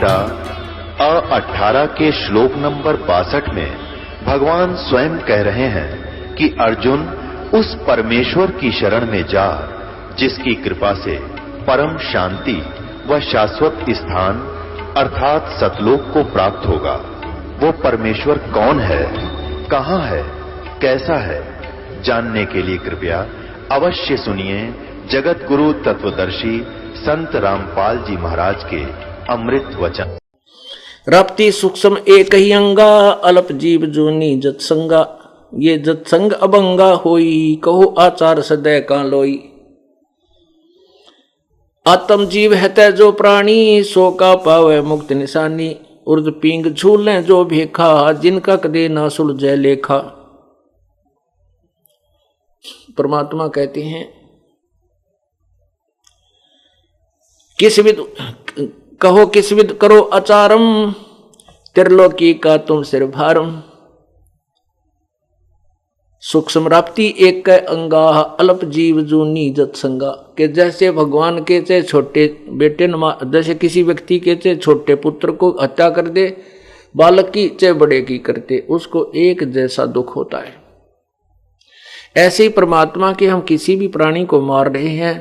गीता 18 के श्लोक नंबर 62 में भगवान स्वयं कह रहे हैं कि अर्जुन उस परमेश्वर की शरण में जा जिसकी कृपा से परम शांति व शाश्वत स्थान अर्थात सतलोक को प्राप्त होगा। वो परमेश्वर कौन है, कहां है, कैसा है, जानने के लिए कृपया अवश्य सुनिए जगत गुरु तत्वदर्शी संत रामपाल जी महाराज के अमृत वचन। राप्ती सूक्ष्म एक ही अंगा, अल्प जीव जोनी जत्संगा। ये जत्संग अभंगा होई, कहो आचार सदै का लोई। आत्म जीव है तै जो प्राणी, सो का पावे मुक्त निशानी। उर्द पिंग झूलें जो भेखा, जिनका कदे ना सुलझे लेखा। परमात्मा कहते हैं किस विद कहो किस विद करो आचारम, त्रिलोकी का तुम सिर भारम। सूक्ष्म राप्ती एक अंगा, अल्प जीव जूनी जत्संगा। के जैसे भगवान के चाहे छोटे बेटे जैसे किसी व्यक्ति के चाहे छोटे पुत्र को हत्या कर दे, बालक की चाहे बड़े की करते, उसको एक जैसा दुख होता है। ऐसे ही परमात्मा के हम किसी भी प्राणी को मार रहे हैं,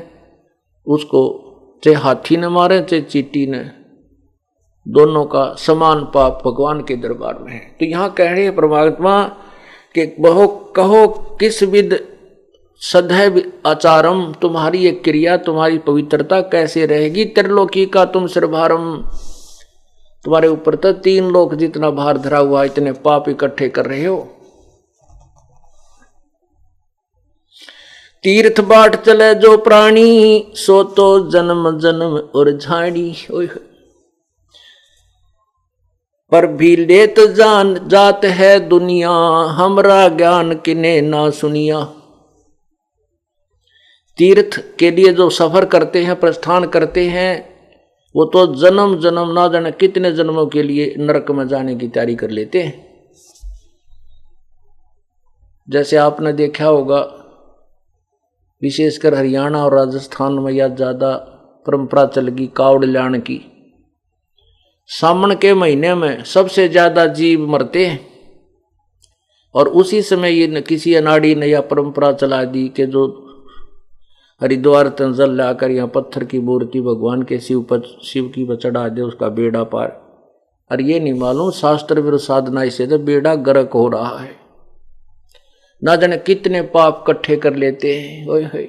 उसको चाहे हाथी ने मारे चाहे चींटी ने, दोनों का समान पाप भगवान के दरबार में है। तो यहां कह रहे हैं परमात्मा कि बहु कहो किस विद सदैव आचारम, तुम्हारी एक क्रिया तुम्हारी पवित्रता कैसे रहेगी। त्रिलोकी का तुम सिरभारम, तुम्हारे ऊपर तो 3 लोक जितना भार धरा हुआ, इतने पाप इकट्ठे कर रहे हो। तीर्थ बाट चले जो प्राणी, सो तो जन्म जन्म और झाड़ी। पर भी लेत जान जात है दुनिया, हमरा ज्ञान किने ना सुनिया। तीर्थ के लिए जो सफर करते हैं, प्रस्थान करते हैं, वो तो जन्म जन्म ना जाने कितने जन्मों के लिए नरक में जाने की तैयारी कर लेते हैं। जैसे आपने देखा होगा विशेषकर हरियाणा और राजस्थान में या ज्यादा परंपरा चल गई कावड़ लाने की। सावन के महीने में सबसे ज्यादा जीव मरते हैं, और उसी समय ये किसी अनाड़ी ने या परंपरा चला दी कि जो हरिद्वार तंजल लाकर यहाँ पत्थर की मूर्ति भगवान के शिव की पर चढ़ा दे, उसका बेड़ा पार। और ये नहीं मालूम शास्त्र विरुद्ध साधना इससे तो बेड़ा गर्क हो रहा है, ना जाने कितने पाप इकट्ठे कर लेते हैं। ओए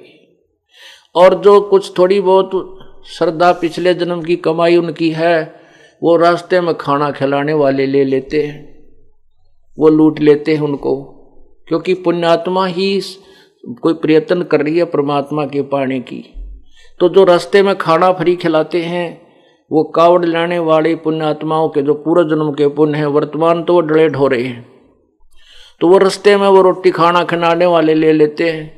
और जो कुछ थोड़ी बहुत श्रद्धा पिछले जन्म की कमाई उनकी है, वो रास्ते में खाना खिलाने वाले ले लेते हैं, वो लूट लेते हैं उनको। क्योंकि पुण्यात्मा ही कोई प्रयत्न कर रही है परमात्मा के पाने की, तो जो रास्ते में खाना फ्री खिलाते हैं वो कावड़ लाने वाले पुण्यात्माओं के जो पूर्व जन्म के पुण्य हैं, वर्तमान तो वो डलेट हो रहे हैं, तो वो रास्ते में वो रोटी खाना खिलाने वाले ले लेते हैं।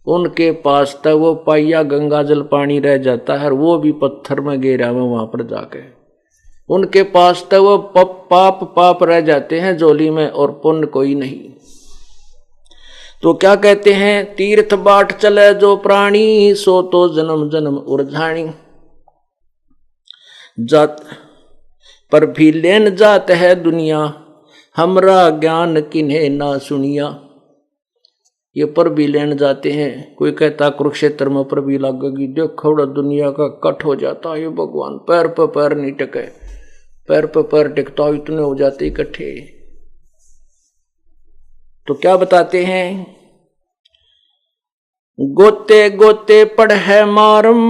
उनके पास तक वो पाइया गंगा जल पानी रह जाता है, और वो भी पत्थर में गिरा हुआ वहां पर जाके। उनके पास तक वो पाप रह जाते हैं झोली में, और पुण्य कोई नहीं। तो क्या कहते हैं, तीर्थ बाट चले जो प्राणी, सो तो जन्म जन्म उर्झाणी। जात पर भी लेन जात है दुनिया, हमरा ज्ञान किन्हें ना सुनिया। ये पर भी लेन जाते हैं। कोई कहता कुरुक्षेत्र में पर भी लगेगी, देखो दुनिया का कट हो जाता है भगवान, पैर पर पैर नहीं टिके, पैर पर पैर टिकता इतने हो जाते इकट्ठे। तो क्या बताते हैं, गोते गोते पड़ है मारम,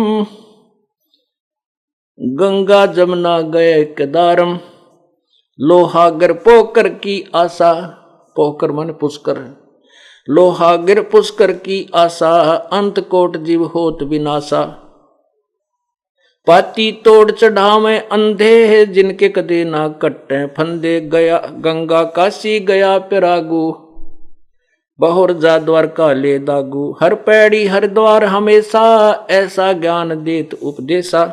गंगा जमुना गए केदारम। लोहागर पोकर की आशा, पोकर मन पुष्कर, लोहागर पुष्कर की आशा, अंत कोट जीव होत विनाशा। पाती तोड़ चढ़ावे अंधे, जिनके कदे ना कट्टे फंदे। गया गंगा काशी गया पिरागु, बहुर जा द्वारका ले दागू। हर पैड़ी हर द्वार हमेशा, ऐसा ज्ञान देत उपदेशा।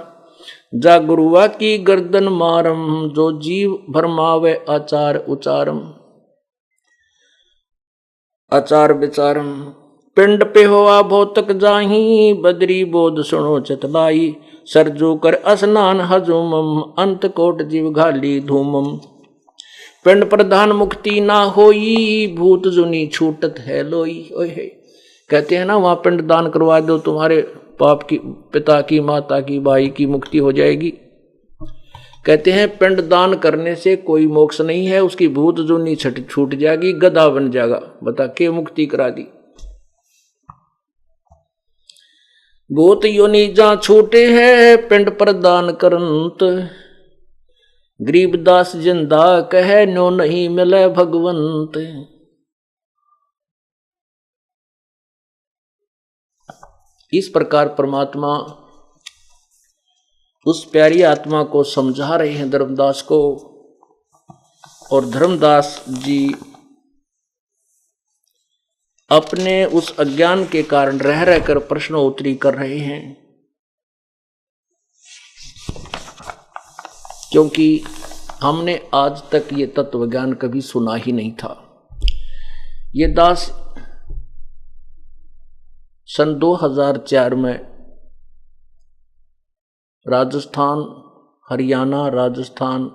जा गुरुआ की गर्दन मारम, जो जीव भरमावे आचार उचारम। आचार विचारम पिंड पे होआ भौतक जाही, बदरी बोध सुनो चतलाई, सरजू कर स्नान हजूमम, अंत कोट जीव घाली धूमम। पिंड प्रधान मुक्ति ना होई, भूत जुनी छूटत है लोई। ओए कहते हैं ना, वहां पिंड दान करवा दो, तुम्हारे पाप की, पिता की, माता की, भाई की मुक्ति हो जाएगी। कहते हैं पिंड दान करने से कोई मोक्ष नहीं है, उसकी भूत जुनी छूट जाएगी, गधा बन जाएगा। बता के मुक्ति करा दी। भूत योनि जा छूटे है, पिंड प्रदान करंत, गरीबदास जिंदा कहे नो नहीं मिले भगवंत। इस प्रकार परमात्मा उस प्यारी आत्मा को समझा रहे हैं धर्मदास को, और धर्मदास जी अपने उस अज्ञान के कारण रह रहकर प्रश्नोत्तरी कर रहे हैं, क्योंकि हमने आज तक ये तत्व ज्ञान कभी सुना ही नहीं था। ये दास सन 2004 में राजस्थान, हरियाणा, राजस्थान,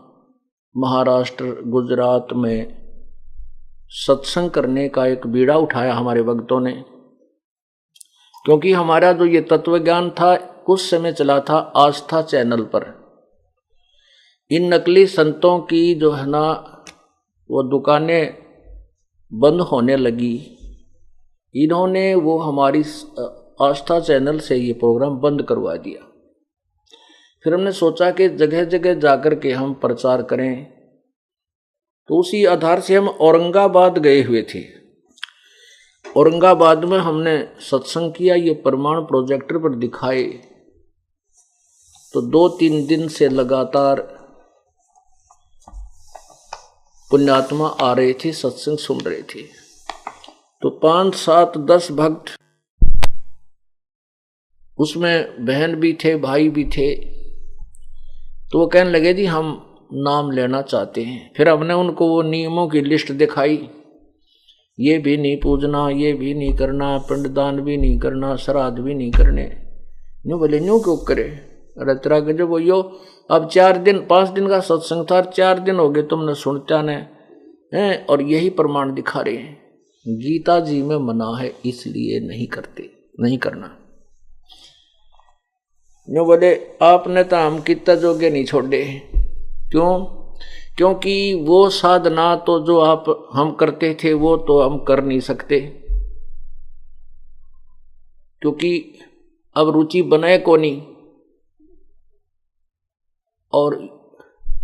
महाराष्ट्र, गुजरात में सत्संग करने का एक बीड़ा उठाया हमारे भक्तों ने, क्योंकि हमारा जो ये तत्व ज्ञान था कुछ समय चला था आस्था चैनल पर। इन नकली संतों की जो है ना वो दुकानें बंद होने लगी, इन्होंने वो हमारी आस्था चैनल से ये प्रोग्राम बंद करवा दिया। फिर हमने सोचा कि जगह जगह जाकर के हम प्रचार करें, तो उसी आधार से हम औरंगाबाद गए हुए थे। औरंगाबाद में हमने सत्संग किया, ये प्रमाण प्रोजेक्टर पर दिखाए, तो 2-3 दिन से लगातार पुण्यात्मा आ रहे थे, सत्संग सुन रहे थे। तो 5, 7, 10 भक्त, उसमें बहन भी थे, भाई भी थे, तो वो कहने लगे जी हम नाम लेना चाहते हैं। फिर हमने उनको वो नियमों की लिस्ट दिखाई, ये भी नहीं पूजना, ये भी नहीं करना, पिंडदान भी नहीं करना, श्राद्ध भी नहीं करने। न्यू बोले न्यू क्यों करे, अरे तेरा गजब हो यो, अब 5 दिन का सत्संग था, 4 दिन हो गए तुमने सुनता ने हैं, और यही प्रमाण दिखा रहे हैं। गीता जी में मना है, इसलिए नहीं करते, नहीं करना। न्यू बोले आपने तो हम कितना जोगे नहीं छोड़े। क्यों? क्योंकि वो साधना तो जो हम करते थे वो तो हम कर नहीं सकते, क्योंकि अब रुचि बनाए को नहीं, और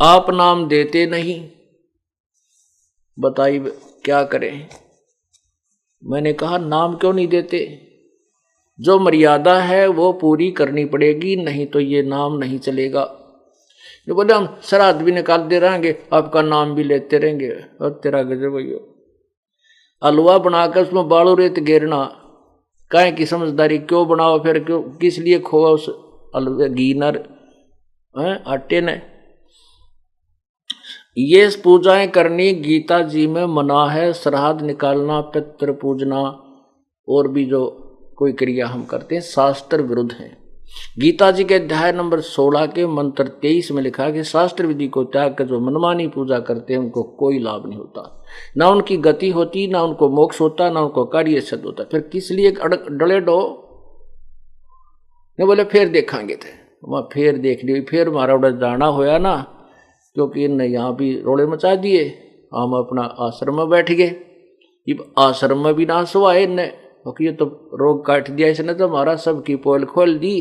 आप नाम देते नहीं। बताइए क्या करें। मैंने कहा नाम क्यों नहीं देते, जो मर्यादा है वो पूरी करनी पड़ेगी, नहीं तो ये नाम नहीं चलेगा। जो बोले हम श्राद्ध भी निकाल दे रहेंगे, आपका नाम भी लेते रहेंगे, और तेरा गजब भैया हलवा बनाकर उसमें बालू रेत घेरना, काहे की समझदारी, क्यों बनाओ फिर, क्यों किस लिए खोआ उस हलवे घी नर आटे ने। ये पूजाएं करनी गीता जी में मना है, श्राद्ध निकालना, पितृ पूजना और भी जो कोई क्रिया हम करते हैं शास्त्र विरुद्ध है। गीता जी के अध्याय नंबर 16 के मंत्र 23 में लिखा है कि शास्त्र विधि को त्याग कर जो मनमानी पूजा करते हैं उनको कोई लाभ नहीं होता, ना उनकी गति होती, ना उनको मोक्ष होता, ना उनको कार्य सिद्ध होता। फिर किस लिए डले डो ने बोले फिर देखांगे थे, वहाँ फिर देख ली, फिर हमारा उधर जाना होया ना, क्योंकि इनने यहाँ भी रोड़े मचा दिए, हम अपना आश्रम में बैठ गए। जब आश्रम में भी ना सुवाए इनने, क्योंकि ये तो रोग काट दिया इसने, तो हमारा सबकी पोल खोल दी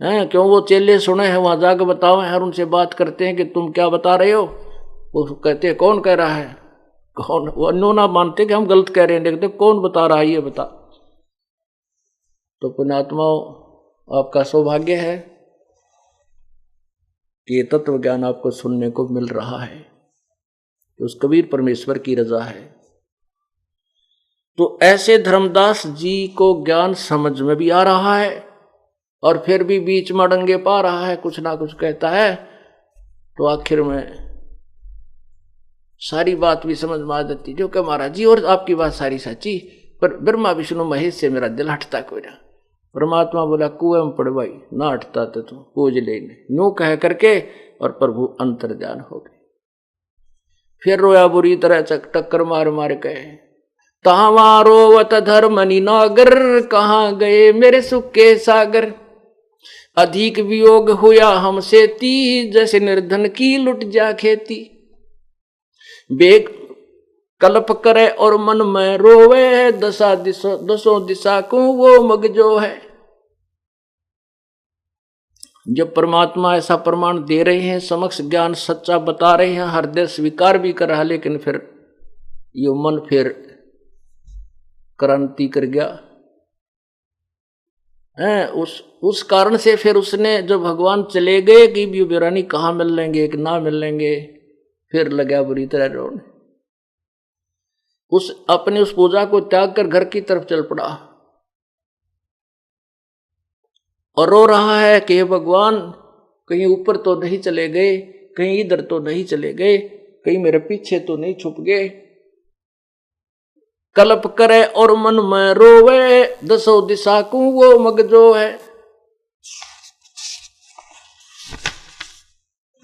हैं। क्यों? वो चेले सुने हैं, वहाँ जाकर बताओ हैं, हर उनसे बात करते हैं कि तुम क्या बता रहे हो। वो कहते हैं कौन कह रहा है, कौन, वो अन्नों ना मानते कि हम गलत कह रहे हैं, देखते कौन बता रहा है ये बता। तो पुण्यात्माओं आपका सौभाग्य है कि ये तत्व ज्ञान आपको सुनने को मिल रहा है, उस कबीर परमेश्वर की रजा है। तो ऐसे धर्मदास जी को ज्ञान समझ में भी आ रहा है, और फिर भी बीच में अड़ंगे पा रहा है, कुछ ना कुछ कहता है, तो आखिर में सारी बात भी समझ में आ जाती, जो कि महाराज जी और आपकी बात सारी सच्ची, पर ब्रह्मा विष्णु महेश से मेरा दिल हटता कोई ना। परमात्मा बोला कुएं में पड़ भाई, ना हटता तो तू पूज लेने, यूं कह करके और प्रभु अंतर्ध्यान हो गए। फिर रोया बुरी तरह टक्कर मार मार के, तावा रोवत धर्मनि नागर, कहाँ गए मेरे सुख के सागर। अधिक वियोग हुआ हमसे ती, जैसे निर्धन की लुट जा खेती। बेग कल्प करे और मन में रोवे, दसों दिशा को वो मग जो है। जब परमात्मा ऐसा प्रमाण दे रहे हैं, समक्ष ज्ञान सच्चा बता रहे हैं, हृदय स्वीकार भी कर रहा है, लेकिन फिर ये मन फिर क्रांति कर गया है। उस कारण से फिर उसने, जो भगवान चले गए कि बेरानी कहाँ मिल लेंगे कि ना मिल लेंगे, फिर लगा बुरी तरह रोने। अपनी उस पूजा को त्याग कर घर की तरफ चल पड़ा और रो रहा है कि हे भगवान, कहीं ऊपर तो नहीं चले गए, कहीं इधर तो नहीं चले गए, कहीं मेरे पीछे तो नहीं छुप गए। कल्प करे और मन में रोवे, दसों दिशा को वो मग जो है।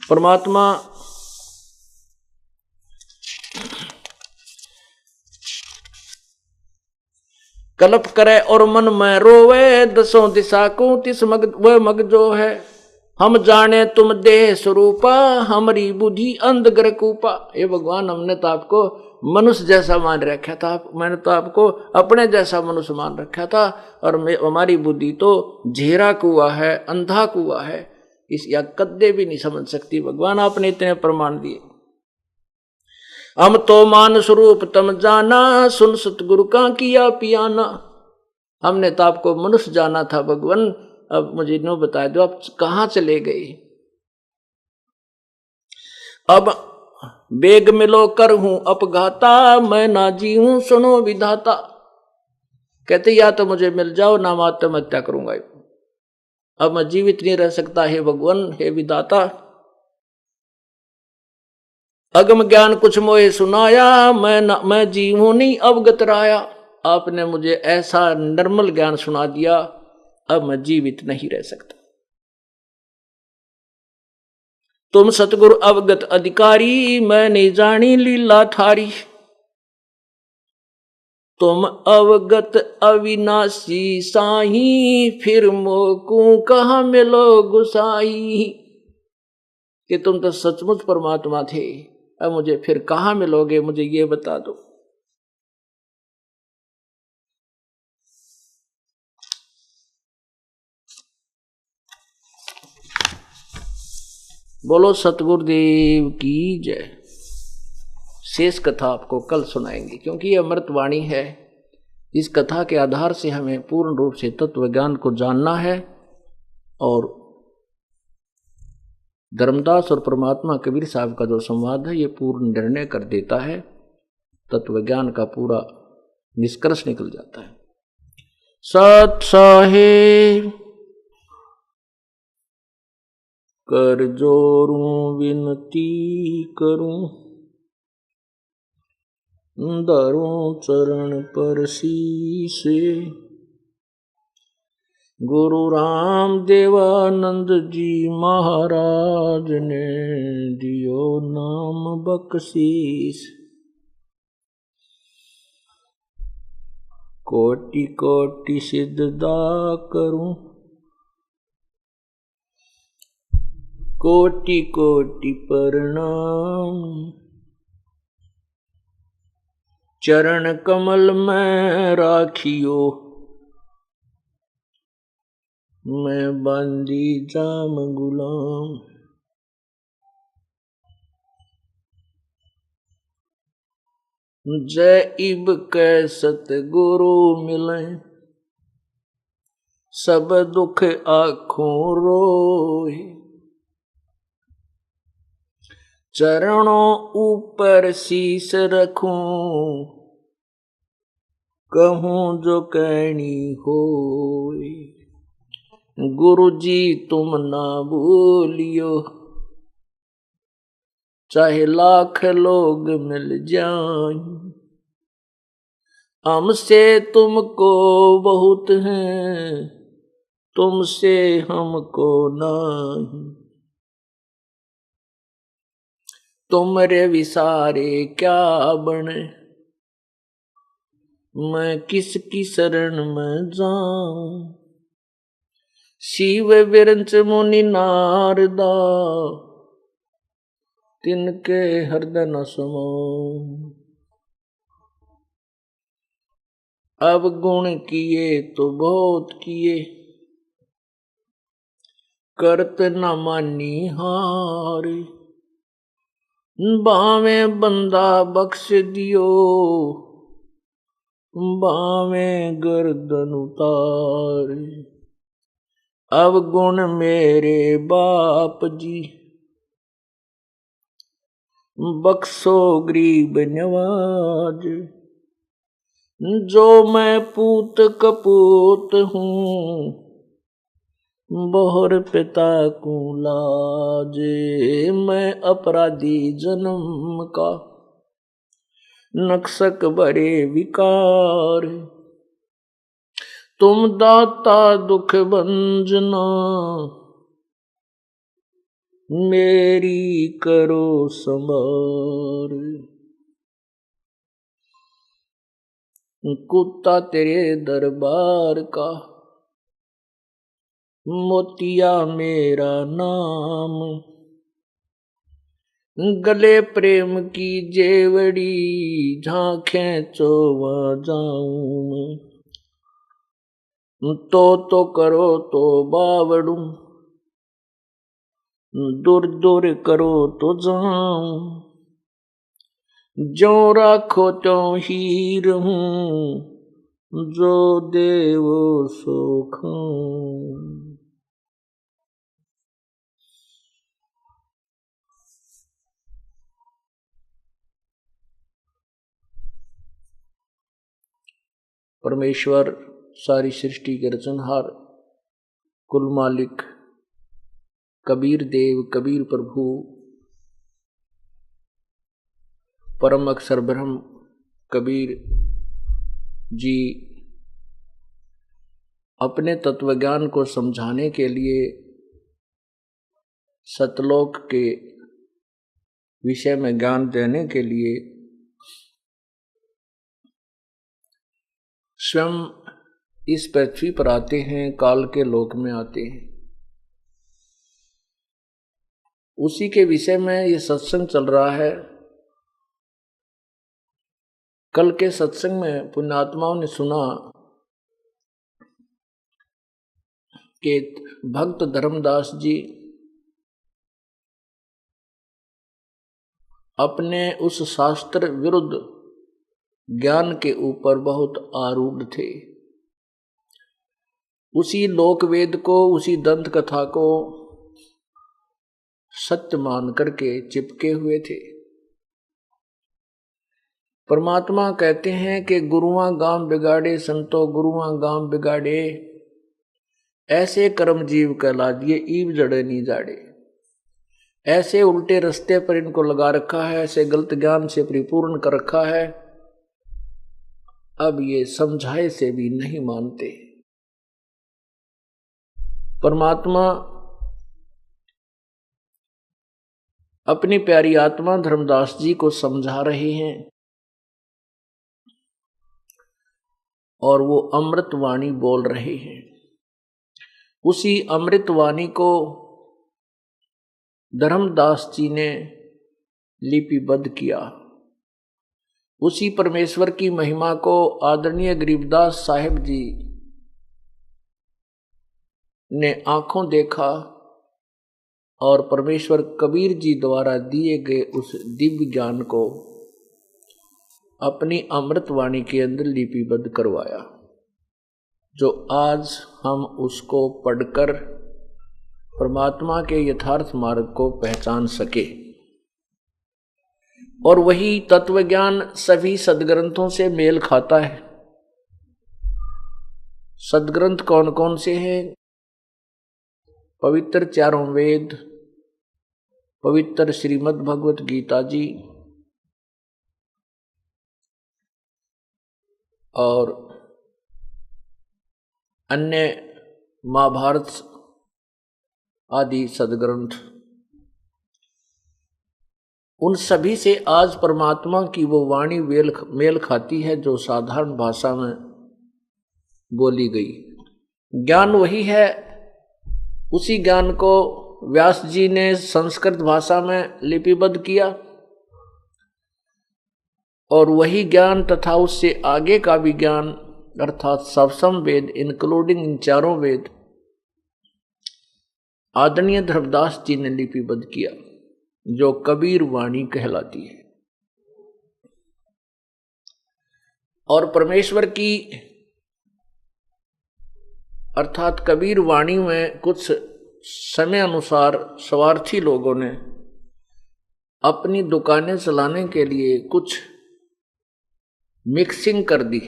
परमात्मा कल्प करे और मन में रोवे, दसों दिशा को तिस मग वह मग जो है। हम जाने तुम देह स्वरूपा, हमारी बुद्धि अंध ग्रकूपा। ये भगवान, हमने तो आपको मनुष्य जैसा मान रखा था, मैंने तो आपको अपने जैसा मनुष्य मान रखा था, और हमारी बुद्धि तो झेरा कुआ है, अंधा कुआ है, इस या कद्दे भी नहीं समझ सकती। भगवान आपने इतने प्रमाण दिए। हम तो मान स्वरूप तम जाना, सुन सतगुरु का किया पियाना। हमने तो आपको मनुष्य जाना था भगवान, अब मुझे नो बता दो आप कहाँ चले गए। अब बेग मिलो कर हूं अपघाता, मैं ना जीऊं सुनो विधाता। कहते या तो मुझे मिल जाओ, ना मैं आत्महत्या करूंगा। अब मैं जीवित नहीं रह सकता, हे भगवान, हे विधाता। अगम ज्ञान कुछ मोहे सुनाया, मैं जीवूं नहीं अवगत राया। आपने मुझे ऐसा निर्मल ज्ञान सुना दिया, अब मैं जीवित नहीं रह सकता। तुम सतगुरु अवगत अधिकारी, मैं नहीं जानी लीला थारी। तुम अवगत अविनाशी साही, फिर मोकू कहाँ मिलो गुसाई। कि तुम तो सचमुच परमात्मा थे, अब मुझे फिर कहाँ मिलोगे, मुझे ये बता दो। बोलो सतगुरुदेव की जय। शेष कथा आपको कल सुनाएंगे, क्योंकि यह अमृतवाणी है। इस कथा के आधार से हमें पूर्ण रूप से तत्व ज्ञान को जानना है, और धर्मदास और परमात्मा कबीर साहब का जो संवाद है, ये पूर्ण निर्णय कर देता है, तत्व ज्ञान का पूरा निष्कर्ष निकल जाता है। सत साहेब कर जोरूं विनती करूं, धरूं चरण पर शीसे। गुरु राम देवानंद जी महाराज ने दियो नाम बख्शीस। कोटि कोटि सिद्धदा करूं, कोटि कोटि प्रणाम। चरण कमल में राखियो, मैं बंदी जाम गुलाम। जय इब कै सतगुरु मिले, सब दुख आँखों रोए। चरणों ऊपर शीस रखूं, कहूं जो कहनी होए। गुरु जी तुम ना भूलियो, चाहे लाख लोग मिल जाएं। हमसे तुमको बहुत हैं, तुमसे हमको नहीं। तुमरे विसारे क्या बने, मैं किसकी शरण में जाऊं। शिव विरंच मुनि नारदा, तिनके हृदय न समो। अब गुण किए तो बहुत किए, करत न मानी हार। बावे बंदा बख्श दियो, बावे गर्दन उतार। अब गुण मेरे बाप जी, बख्शो गरीब नवाज। जो मैं पूत कपूत हूँ, बहुर पिता को लाजे। मैं अपराधी जन्म का, नक्सक बड़े विकार। तुम दाता दुख भंजना, मेरी करो संभार। कुत्ता तेरे दरबार का, मोतिया मेरा नाम। गले प्रेम की जेवड़ी, झांखें चोवा जाऊं। तो करो तो बावड़ू, दूर दूर करो तो जाऊं। जो राखो तो हीर हूं, जो देवो सो खाऊं। परमेश्वर सारी सृष्टि के रचनहार, कुल मालिक कबीर देव कबीर प्रभु, परम अक्षर ब्रह्म कबीर जी अपने तत्वज्ञान को समझाने के लिए सतलोक के विषय में ज्ञान देने के लिए स्वयं इस पृथ्वी पर आते हैं, काल के लोक में आते हैं। उसी के विषय में ये सत्संग चल रहा है। कल के सत्संग में पुण्यात्माओं ने सुना कि भक्त धर्मदास जी अपने उस शास्त्र विरुद्ध ज्ञान के ऊपर बहुत आरूढ़ थे। उसी लोक वेद को, उसी दंत कथा को सत्य मान करके चिपके हुए थे। परमात्मा कहते हैं कि गुरुआं गांव बिगाड़े संतो, गुरुआं गांव बिगाड़े। ऐसे कर्म जीव कहला दिए, ईव जड़े नहीं जाड़े। ऐसे उल्टे रास्ते पर इनको लगा रखा है, ऐसे गलत ज्ञान से परिपूर्ण कर रखा है। अब ये समझाए से भी नहीं मानते। परमात्मा अपनी प्यारी आत्मा धर्मदास जी को समझा रहे हैं और वो अमृत वाणी बोल रहे हैं। उसी अमृत वाणी को धर्मदास जी ने लिपिबद्ध किया। उसी परमेश्वर की महिमा को आदरणीय गरीबदास साहिब जी ने आंखों देखा और परमेश्वर कबीर जी द्वारा दिए गए उस दिव्य ज्ञान को अपनी अमृत वाणी के अंदर लिपिबद्ध करवाया, जो आज हम उसको पढ़कर परमात्मा के यथार्थ मार्ग को पहचान सके। और वही तत्व ज्ञान सभी सदग्रंथों से मेल खाता है। सदग्रंथ कौन कौन से हैं? पवित्र चारों वेद, पवित्र श्रीमद् भगवत गीता जी, और अन्य महाभारत आदि सदग्रंथ, उन सभी से आज परमात्मा की वो वाणी मेल खाती है जो साधारण भाषा में बोली गई। ज्ञान वही है, उसी ज्ञान को व्यास जी ने संस्कृत भाषा में लिपिबद्ध किया और वही ज्ञान तथा उससे आगे का भी ज्ञान अर्थात सवसम वेद इंक्लूडिंग इन चारों वेद आदरणीय धर्मदास जी ने लिपिबद्ध किया, जो कबीर वाणी कहलाती है। और परमेश्वर की अर्थात कबीर वाणी में कुछ समय अनुसार स्वार्थी लोगों ने अपनी दुकानें चलाने के लिए कुछ मिक्सिंग कर दी,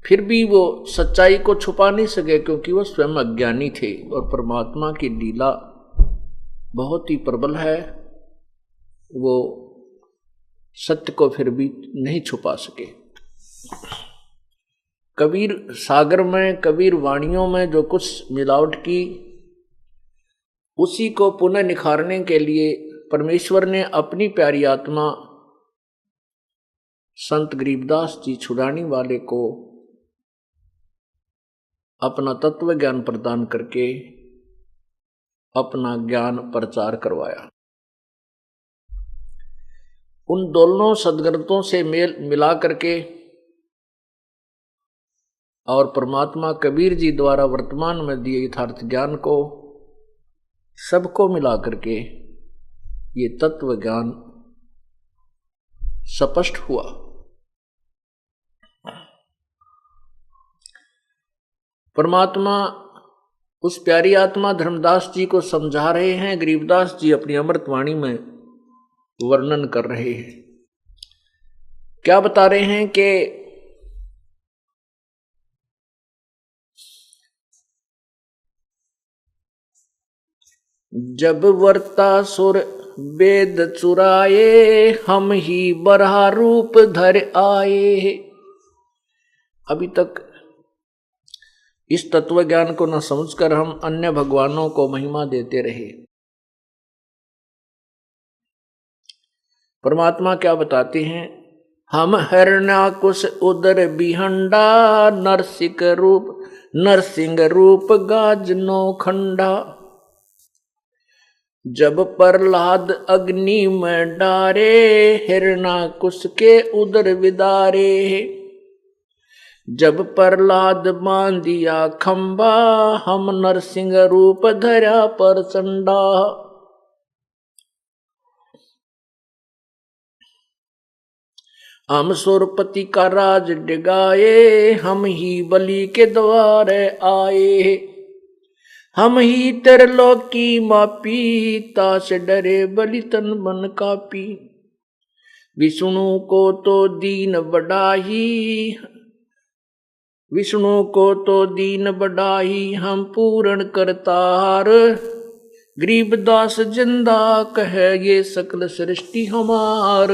फिर भी वो सच्चाई को छुपा नहीं सके क्योंकि वो स्वयं अज्ञानी थे। और परमात्मा की लीला बहुत ही प्रबल है, वो सत्य को फिर भी नहीं छुपा सके। कबीर सागर में, कबीर वाणियों में जो कुछ मिलावट की, उसी को पुनः निखारने के लिए परमेश्वर ने अपनी प्यारी आत्मा संत गरीबदास जी छुड़ानी वाले को अपना तत्व ज्ञान प्रदान करके अपना ज्ञान प्रचार करवाया। उन दोनों सदग्रंथों से मेल मिला करके और परमात्मा कबीर जी द्वारा वर्तमान में दिए यथार्थ ज्ञान को सबको मिला करके ये तत्व ज्ञान स्पष्ट हुआ। परमात्मा उस प्यारी आत्मा धर्मदास जी को समझा रहे हैं, गरीबदास जी अपनी अमृतवाणी में वर्णन कर रहे हैं। क्या बता रहे हैं कि जब वर्तासुर वेद चुराए, हम ही बरहा रूप धर आए। अभी तक इस तत्व ज्ञान को न समझकर हम अन्य भगवानों को महिमा देते रहे। परमात्मा क्या बताते हैं, हम हिरण्याकुश उदर बिहंडा, नरसिंह रूप गाज नौखंडा। जब प्रहलाद अग्नि में डारे, हिरण्याकुश के उदर विदारे। जब प्रहलाद बांधिया खंबा, हम नरसिंह रूप धरा पर चंडा। हम सुरपति का राज डिगाए, हम ही बलि के द्वारे आए। हम ही त्रिलोकी मापी, तास डरे बलि तन बन कापी। विष्णु को तो दीन बढ़ाई, विष्णु को तो दीन बढ़ाई, हम पूर्ण करतार। गरीबदास जिंदा कहे, ये सकल सृष्टि हमार।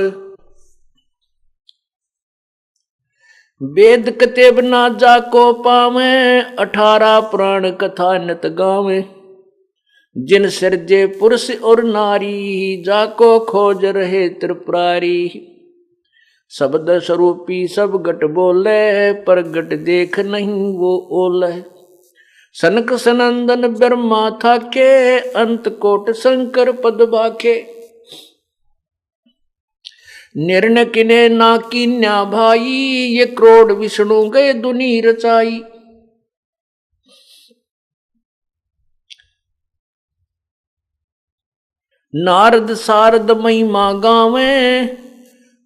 वेद कतेब ना जाको पावे, 18 पुराण कथा नित गावे। जिन सिरजे पुरुष और नारी, जाको खोज रहे त्रिपुरारी। शब्द स्वरूपी सब गट बोले, पर गट देख नहीं वो ओले। सनक सनंदन ब्रह्मा था के, अंत कोट शंकर पद बाके। निर्णय किने ना कीन्या भाई, ये क्रोड़ विष्णु गए दुनी रचाई। नारद सारद महिमा गावे,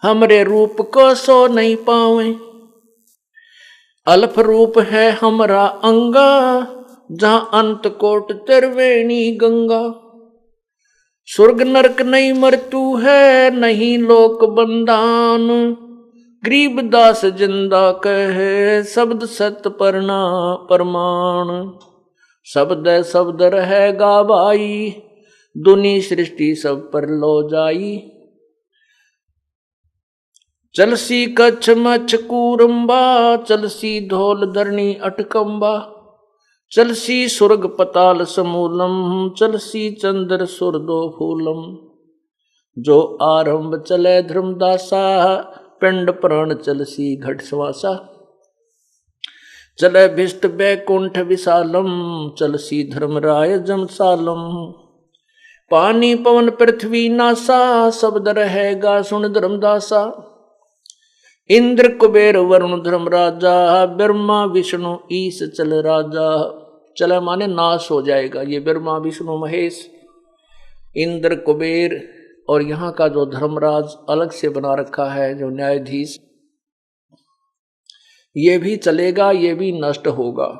हमरे रूप को सो नहीं पावे। अल्प रूप है हमरा अंगा, जहां अंत कोट त्रिवेणी गंगा। स्वर्ग नरक नहीं मृत्यु है, नहीं लोक बंधन। गरीबदास जिंदा कहे, शब्द सत्य प्रमाण। शब्द शब्द रहेगा भाई, दुनी सृष्टि सब पर लो जाई। चलसी कच्छ मच्छ कूरंबा, चलसी धौल धरणी अटकंबा, चलसी सुर्ग पताल समूलम, चलसी चंद्र सुरदो फूलम। जो आरंभ चले धर्मदासा, पिंड प्राण चलसी घट श्वासा। चले भिष्ट बैकुंठ विशालम, चलसी धर्मराय जमसालम। पानी पवन पृथ्वी नासा, शब्द रहेगा सुन धर्मदासा। इंद्र कुबेर वरुण धर्मराजा, ब्रह्मा विष्णु ईश चल राजा। चले माने नाश हो जाएगा, ये ब्रह्मा विष्णु महेश इंद्र कुबेर और यहाँ का जो धर्मराज अलग से बना रखा है जो न्यायाधीश, ये भी चलेगा, ये भी नष्ट होगा।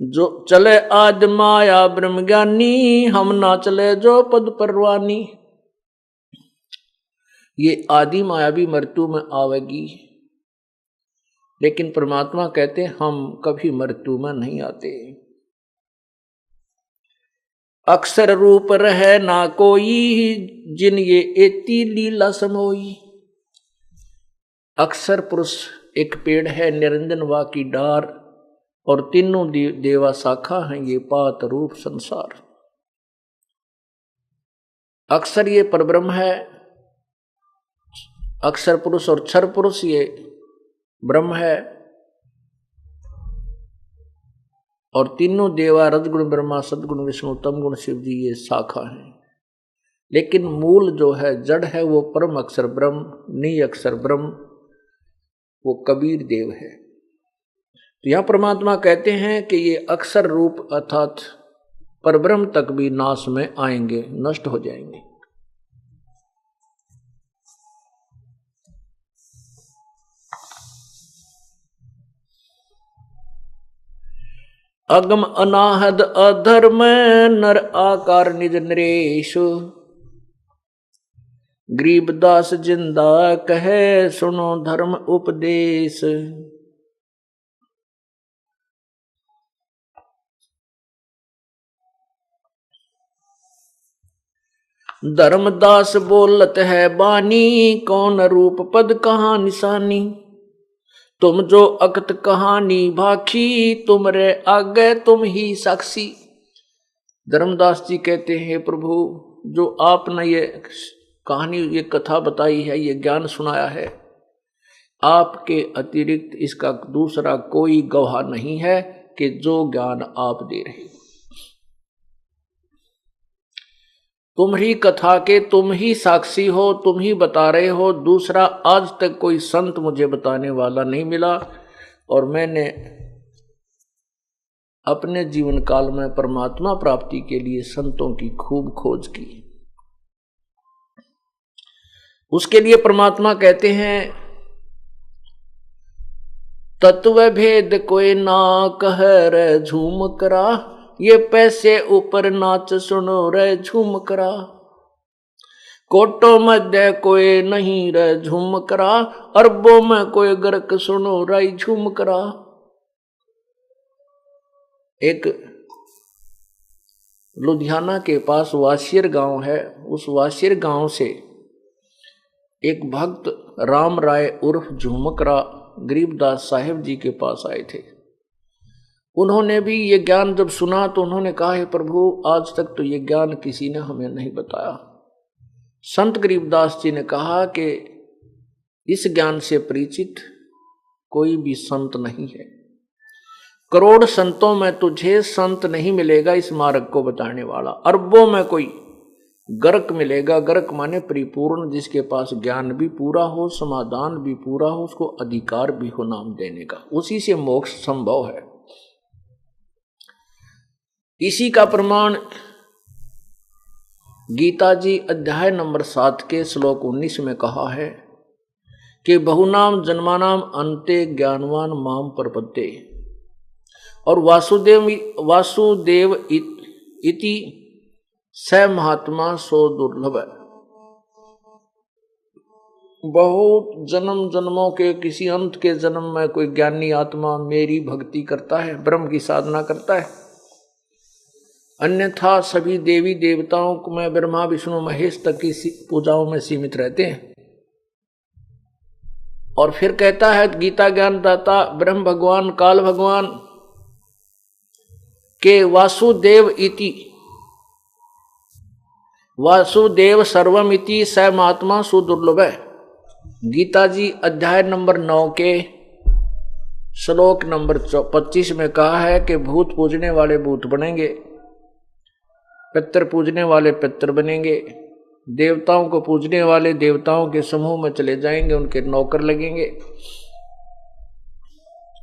जो चले आद माया ब्रह्म ज्ञानी, हम ना चले जो पद परवानी। ये आदि माया भी मृत्यु में आवेगी, लेकिन परमात्मा कहते हम कभी मृत्यु में नहीं आते। अक्षर रूप रहे ना कोई, जिन ये एती लीला समोई। अक्षर पुरुष एक पेड़ है, निरंजन वा की डार, और तीनों देवा शाखा हैं ये पात रूप संसार। अक्षर ये परब्रह्म है, अक्षर पुरुष और क्षर पुरुष ये ब्रह्म है, और तीनों देवा रजगुण ब्रह्मा सदगुण विष्णु तम गुण शिव जी ये शाखा हैं। लेकिन मूल जो है जड़ है वो परम अक्षर ब्रह्म, नी अक्षर ब्रह्म, वो कबीर देव है। तो यह परमात्मा कहते हैं कि ये अक्षर रूप अर्थात परब्रह्म तक भी नाश में आएंगे, नष्ट हो जाएंगे। अगम अनाहद अधर्म, नर आकार निज नरेश। गरीबदास जिंदा कहे, सुनो धर्म उपदेश। धर्मदास बोलत है बानी, कौन रूप पद कहाँ निशानी। तुम जो अकत कहानी भाखी, तुमरे आगे तुम ही साक्षी। धर्मदास जी कहते हैं प्रभु, जो आपने ये कहानी ये कथा बताई है, ये ज्ञान सुनाया है, आपके अतिरिक्त इसका दूसरा कोई गवाह नहीं है कि जो ज्ञान आप दे रहे। तुम ही कथा के तुम ही साक्षी हो, तुम ही बता रहे हो, दूसरा आज तक कोई संत मुझे बताने वाला नहीं मिला। और मैंने अपने जीवन काल में परमात्मा प्राप्ति के लिए संतों की खूब खोज की। उसके लिए परमात्मा कहते हैं, तत्व भेद कोई ना कह रे झूम करा, ये पैसे ऊपर नाच सुनो रे झूम करा। कोटो मध्य कोई नहीं रे झूम करा, अरबों में कोई गर्क सुनो रे झूम करा। एक लुधियाना के पास वासियर गांव है, उस वासियर गांव से एक भक्त राम राय उर्फ झूमकरा गरीबदास साहिब जी के पास आए थे। उन्होंने भी ये ज्ञान जब सुना तो उन्होंने कहा, है प्रभु, आज तक तो ये ज्ञान किसी ने हमें नहीं बताया। संत गरीबदास जी ने कहा कि इस ज्ञान से परिचित कोई भी संत नहीं है। करोड़ संतों में तुझे संत नहीं मिलेगा इस मार्ग को बताने वाला। अरबों में कोई गर्क मिलेगा। गर्क माने परिपूर्ण, जिसके पास ज्ञान भी पूरा हो, समाधान भी पूरा हो, उसको अधिकार भी हो नाम देने का। उसी से मोक्ष संभव है। इसी का प्रमाण गीता जी अध्याय नंबर 7 के श्लोक 19 में कहा है कि बहुनाम जन्मानाम अन्ते ज्ञानवान माम प्रपद्ये। और वासुदेव इति स महात्मा सो दुर्लभ है। बहुत जन्म जन्मों के किसी अंत के जन्म में कोई ज्ञानी आत्मा मेरी भक्ति करता है, ब्रह्म की साधना करता है। अन्यथा सभी देवी देवताओं को में ब्रह्मा विष्णु महेश तक की पूजाओं में सीमित रहते हैं। और फिर कहता है गीता ज्ञान दाता ब्रह्म भगवान काल भगवान के वासुदेव इति वासुदेव सर्वमिति स महात्मा सुदुर्लभ है। गीता जी अध्याय नंबर 9 के श्लोक नंबर 25 में कहा है कि भूत पूजने वाले भूत बनेंगे, पितर पूजने वाले पितर बनेंगे, देवताओं को पूजने वाले देवताओं के समूह में चले जाएंगे, उनके नौकर लगेंगे,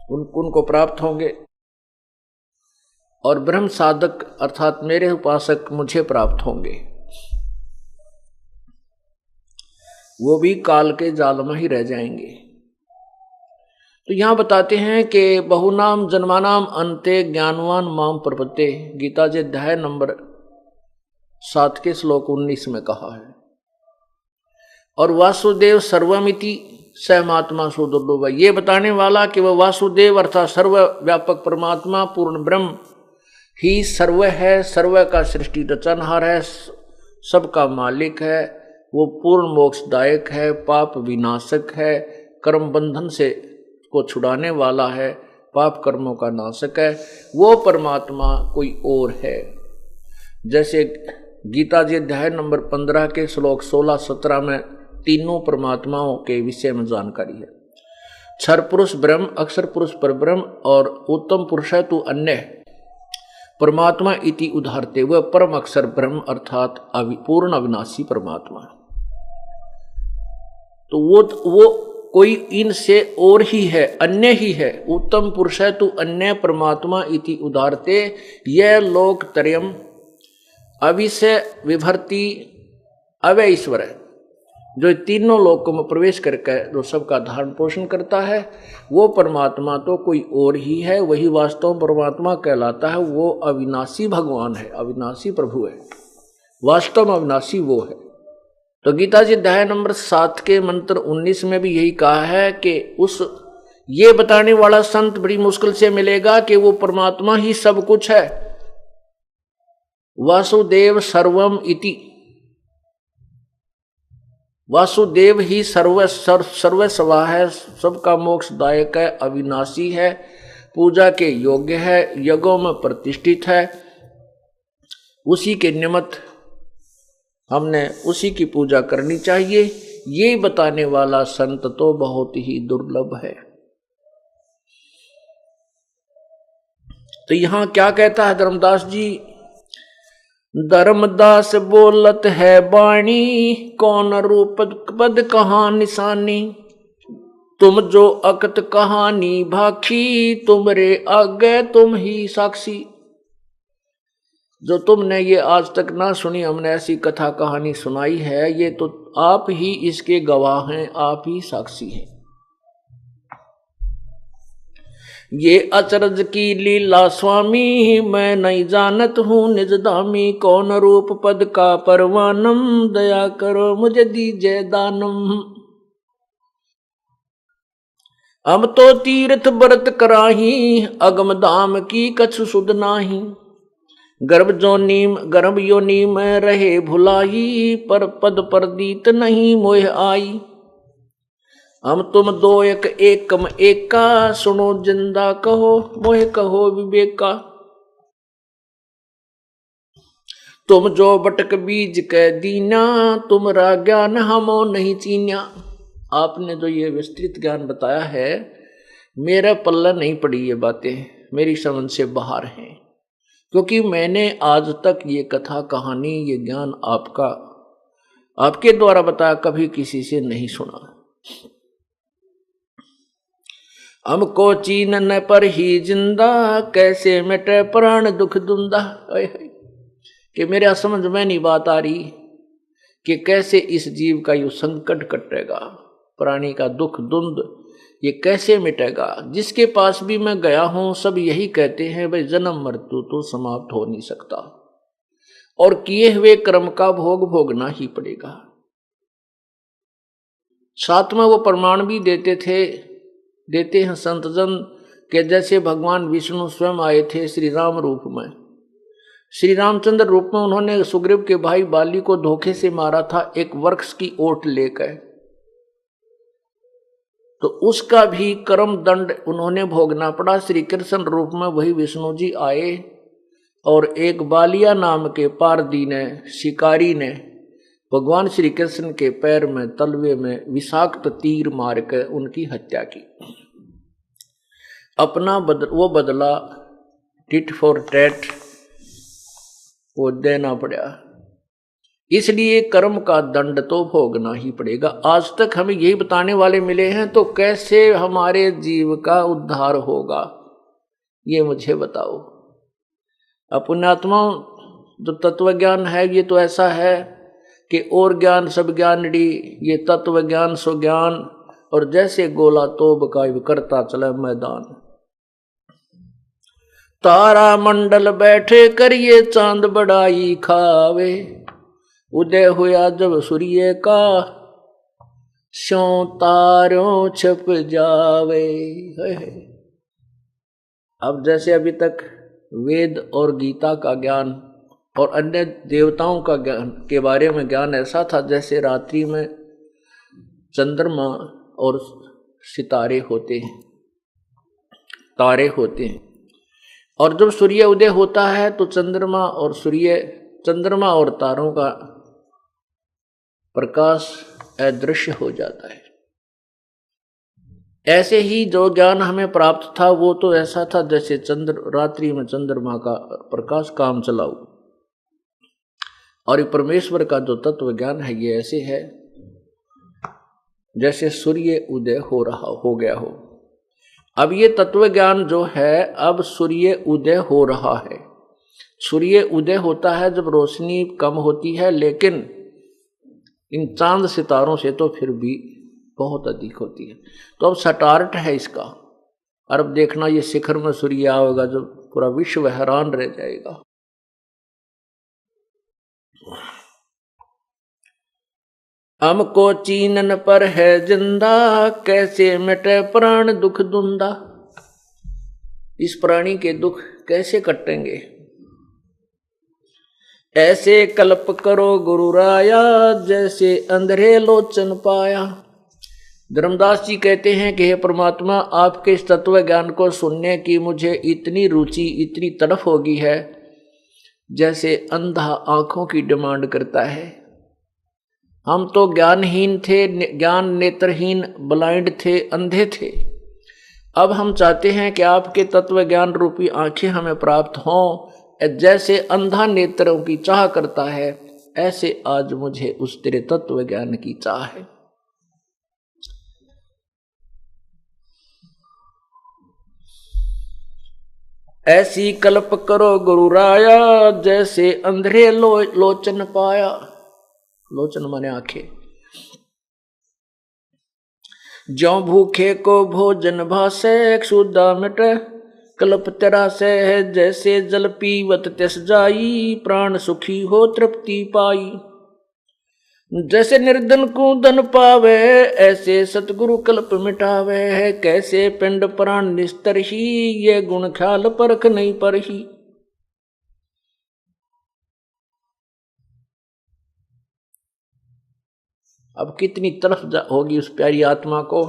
उनको प्राप्त होंगे, और ब्रह्म साधक अर्थात मेरे उपासक मुझे प्राप्त होंगे, वो भी काल के जाल में ही रह जाएंगे। तो यहां बताते हैं कि बहुनाम जन्मानाम अंते ज्ञानवान माम प्रपत्ते, गीता जी अध्याय नंबर 7 के श्लोक 19 में कहा है। और वासुदेव सर्वमिति सहमात्मा सुदुर्लभ, ये बताने वाला कि वह वासुदेव अर्थात सर्वव्यापक परमात्मा पूर्ण ब्रह्म ही सर्व है, सर्व का सृष्टि रचनहार है, सबका मालिक है, वो पूर्ण मोक्षदायक है, पाप विनाशक है, कर्म बंधन से को छुड़ाने वाला है, पाप कर्मों का नाशक है, वो परमात्मा कोई और है। जैसे गीता जी अध्याय नंबर 15 के श्लोक 16-17 में तीनों परमात्माओं के विषय में जानकारी है। क्षर पुरुष ब्रह्म, अक्षर पुरुष परब्रह्म और उत्तम पुरुष है तू अन्य परमात्मा इति उदाहरते, वह परम अक्षर ब्रह्म अर्थात पूर्ण अविनाशी परमात्मा। तो वो कोई इनसे और ही है, अन्य ही है। उत्तम पुरुष है तू अन्य परमात्मा इति उदाहरते, यह लोक त्रयम् अविषय विभर्ति अवय ईश्वर है, जो तीनों लोकों में प्रवेश करके जो सबका धारण पोषण करता है, वो परमात्मा तो कोई और ही है, वही वास्तव परमात्मा कहलाता है। वो अविनाशी भगवान है, अविनाशी प्रभु है, वास्तव में अविनाशी वो है। तो गीता जी अध्याय नंबर 7 के मंत्र 19 में भी यही कहा है कि उस ये बताने वाला संत बड़ी मुश्किल से मिलेगा कि वो परमात्मा ही सब कुछ है। वासुदेव सर्वम इति, वासुदेव ही सर्वस्वा है, सबका मोक्षदायक है, अविनाशी है, पूजा के योग्य है, यज्ञों में प्रतिष्ठित है, उसी के निमित्त हमने उसी की पूजा करनी चाहिए। ये बताने वाला संत तो बहुत ही दुर्लभ है। तो यहां क्या कहता है धर्मदास जी, धर्मदास बोलत है बाणी, कौन रूप पद कहाँ निशानी, तुम जो अकत कहानी भाखी, तुमरे आगे तुम ही साक्षी। जो तुमने ये आज तक ना सुनी, हमने ऐसी कथा कहानी सुनाई है, ये तो आप ही इसके गवाह हैं, आप ही साक्षी हैं। ये अचरज की लीला स्वामी, मैं नहीं जानत हूँ निज दामी, कौन रूप पद का परवानम, दया करो मुझे दीजिए दानम। हम तो तीर्थ व्रत कराही, अगम धाम की कछु सुध नाही, गर्भ योनी में रहे भुलाई, पर पद परदीत नहीं मोह आई। हम तुम दो एक एकम एका, सुनो जिंदा कहो मोह कहो विवेका। तुम जो बटक बीज के दीना, तुमरा ज्ञान हमो नहीं चीन्या। आपने जो ये विस्तृत ज्ञान बताया है, मेरा पल्ला नहीं पड़ी, ये बातें मेरी समझ से बाहर हैं, क्योंकि मैंने आज तक ये कथा कहानी, ये ज्ञान आपके द्वारा बताया कभी किसी से नहीं सुना। हमको चीनन पर ही जिंदा, कैसे मिटे प्राण दुख दुंदा। कि मेरा समझ में नहीं बात आ रही कि कैसे इस जीव का यू संकट कटेगा, प्राणी का दुख दुंद ये कैसे मिटेगा। जिसके पास भी मैं गया हूं, सब यही कहते हैं भाई जन्म मृत्यु तो समाप्त हो नहीं सकता, और किए हुए कर्म का भोग भोगना ही पड़ेगा। साथ में वो प्रमाण भी देते हैं संतजन के, जैसे भगवान विष्णु स्वयं आए थे श्री राम रूप में, श्री रामचंद्र रूप में उन्होंने सुग्रीव के भाई बाली को धोखे से मारा था, एक वृक्ष की ओट लेकर। तो उसका भी कर्म दंड उन्होंने भोगना पड़ा। श्री कृष्ण रूप में वही विष्णु जी आए और एक बालिया नाम के पारदी ने, शिकारी ने भगवान श्री कृष्ण के पैर में तलवे में विषाक्त तीर मार कर उनकी हत्या की। अपना वो बदला टिट फॉर टैट वो देना पड़ा। इसलिए कर्म का दंड तो भोगना ही पड़ेगा। आज तक हमें यही बताने वाले मिले हैं, तो कैसे हमारे जीव का उद्धार होगा ये मुझे बताओ। अपनात्मा जो तत्व ज्ञान है ये तो ऐसा है कि और ज्ञान सब ज्ञानड़ी, ये तत्व ज्ञान सो ज्ञान, और जैसे गोला तोब का करता चले मैदान। तारा मंडल बैठे करिए चांद बड़ाई खावे, उदय हुआ जब सूर्य का स्यों तारों छप जावे। अब जैसे अभी तक वेद और गीता का ज्ञान और अन्य देवताओं का ज्ञान के बारे में ज्ञान ऐसा था जैसे रात्रि में चंद्रमा और सितारे होते हैं, तारे होते हैं, और जब सूर्य उदय होता है तो चंद्रमा और तारों का प्रकाश अदृश्य हो जाता है। ऐसे ही जो ज्ञान हमें प्राप्त था वो तो ऐसा था जैसे रात्रि में चंद्रमा का प्रकाश काम चलाऊ, और परमेश्वर का जो तत्व ज्ञान है ये ऐसे है जैसे सूर्य उदय हो गया हो। अब ये तत्व ज्ञान जो है, अब सूर्य उदय हो रहा है। सूर्य उदय होता है जब रोशनी कम होती है, लेकिन इन चांद सितारों से तो फिर भी बहुत अधिक होती है। तो अब स्टार्ट है इसका, और अब देखना ये शिखर में सूर्य आएगा जो पूरा विश्व हैरान रह जाएगा। हमको चीनन पर है जिंदा, कैसे मिटे प्राण दुख दुंदा। इस प्राणी के दुख कैसे कटेंगे? ऐसे कल्प करो गुरु राया, जैसे अंधेरे लोचन पाया। धर्मदास जी कहते हैं कि हे परमात्मा, आपके इस तत्व ज्ञान को सुनने की मुझे इतनी रुचि, इतनी तड़फ होगी है जैसे अंधा आंखों की डिमांड करता है। हम तो ज्ञानहीन थे, ज्ञान नेत्रहीन, ब्लाइंड थे, अंधे थे। अब हम चाहते हैं कि आपके तत्व ज्ञान रूपी आंखें हमें प्राप्त हों। जैसे अंधा नेत्रों की चाह करता है, ऐसे आज मुझे उस तेरे तत्व ज्ञान की चाह है। ऐसी कल्प करो गुरु राया, जैसे अंधेरे लोचन पाया। लोचन माने आंखें। ज्यों भूखे को भोजन भासे, क्षुधा मिटे कल्प तेरा से है। जैसे जल पीवत तिस जाई, प्राण सुखी हो तृप्ति पाई। जैसे निर्धन को धन पावे, ऐसे सतगुरु कल्प मिटावे है। कैसे पिंड प्राण निस्तर ही, ये गुण ख्याल परख नहीं पर ही। अब कितनी तरफ होगी उस प्यारी आत्मा को,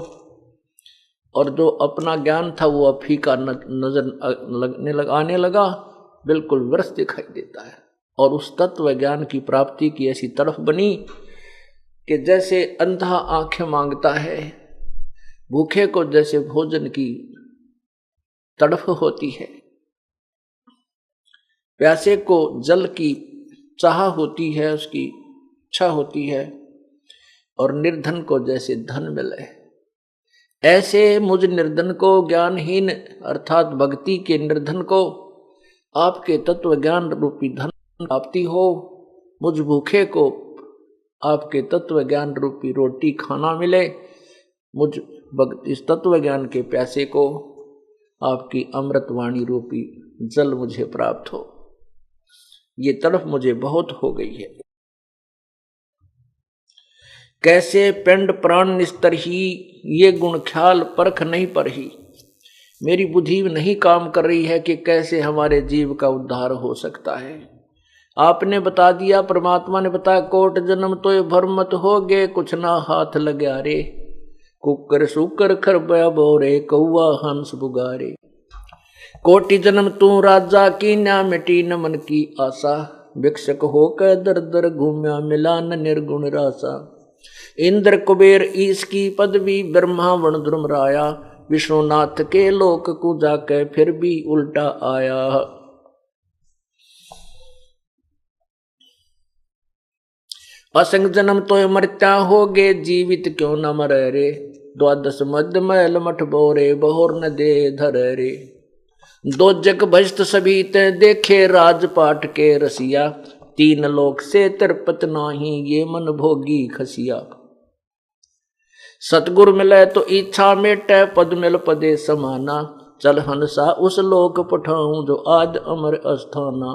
और जो अपना ज्ञान था वो अब फीका नजर आने लगा, बिल्कुल व्यर्थ दिखाई देता है। और उस तत्व ज्ञान की प्राप्ति की ऐसी तरफ बनी कि जैसे अंधा आंखें मांगता है, भूखे को जैसे भोजन की तड़फ होती है, प्यासे को जल की चाह होती है, उसकी इच्छा होती है, और निर्धन को जैसे धन मिले, ऐसे मुझ निर्धन को, ज्ञानहीन अर्थात भक्ति के निर्धन को आपके तत्व ज्ञान रूपी धन प्राप्ति हो। मुझ भूखे को आपके तत्व ज्ञान रूपी रोटी खाना मिले। मुझ इस तत्व ज्ञान के प्यासे को आपकी अमृतवाणी रूपी जल मुझे प्राप्त हो। ये तड़फ मुझे बहुत हो गई है। कैसे पिंड प्राण निस्तर ही, ये गुण ख्याल परख नहीं पर ही। मेरी बुद्धि नहीं काम कर रही है कि कैसे हमारे जीव का उद्धार हो सकता है। आपने बता दिया, परमात्मा ने बताया, कोट जन्म तो ये भ्रमत हो गए, कुछ ना हाथ लगे रे। कुकर सुकर खरबया बोरे कौआ हंस पुगारे। कोटि जन्म तू राजा की न्या मिटी न मन की आशा, भिक्षक होकर दर दर घूम्या मिला न निर्गुण रासा। इंद्र कुबेर ईश की पदवी ब्रह्मा वर्ण ध्रुम राया, विष्णुनाथ के लोक को जाके फिर भी उल्टा आया। असंग जन्म तो मरता होगे जीवित क्यों न मरे रे, द्वादश मध्य मैल मठ बोरे बहुर न दे धर रे। दो जग भजत सभी ते देखे राजपाट के रसिया, तीन लोक से तिरपत नाही ये मन भोगी खसिया। सतगुरु मिले तो इच्छा मेटे पद मिल पदे समाना, चल हंसा उस लोक पठाऊं जो आज अमर अस्थाना।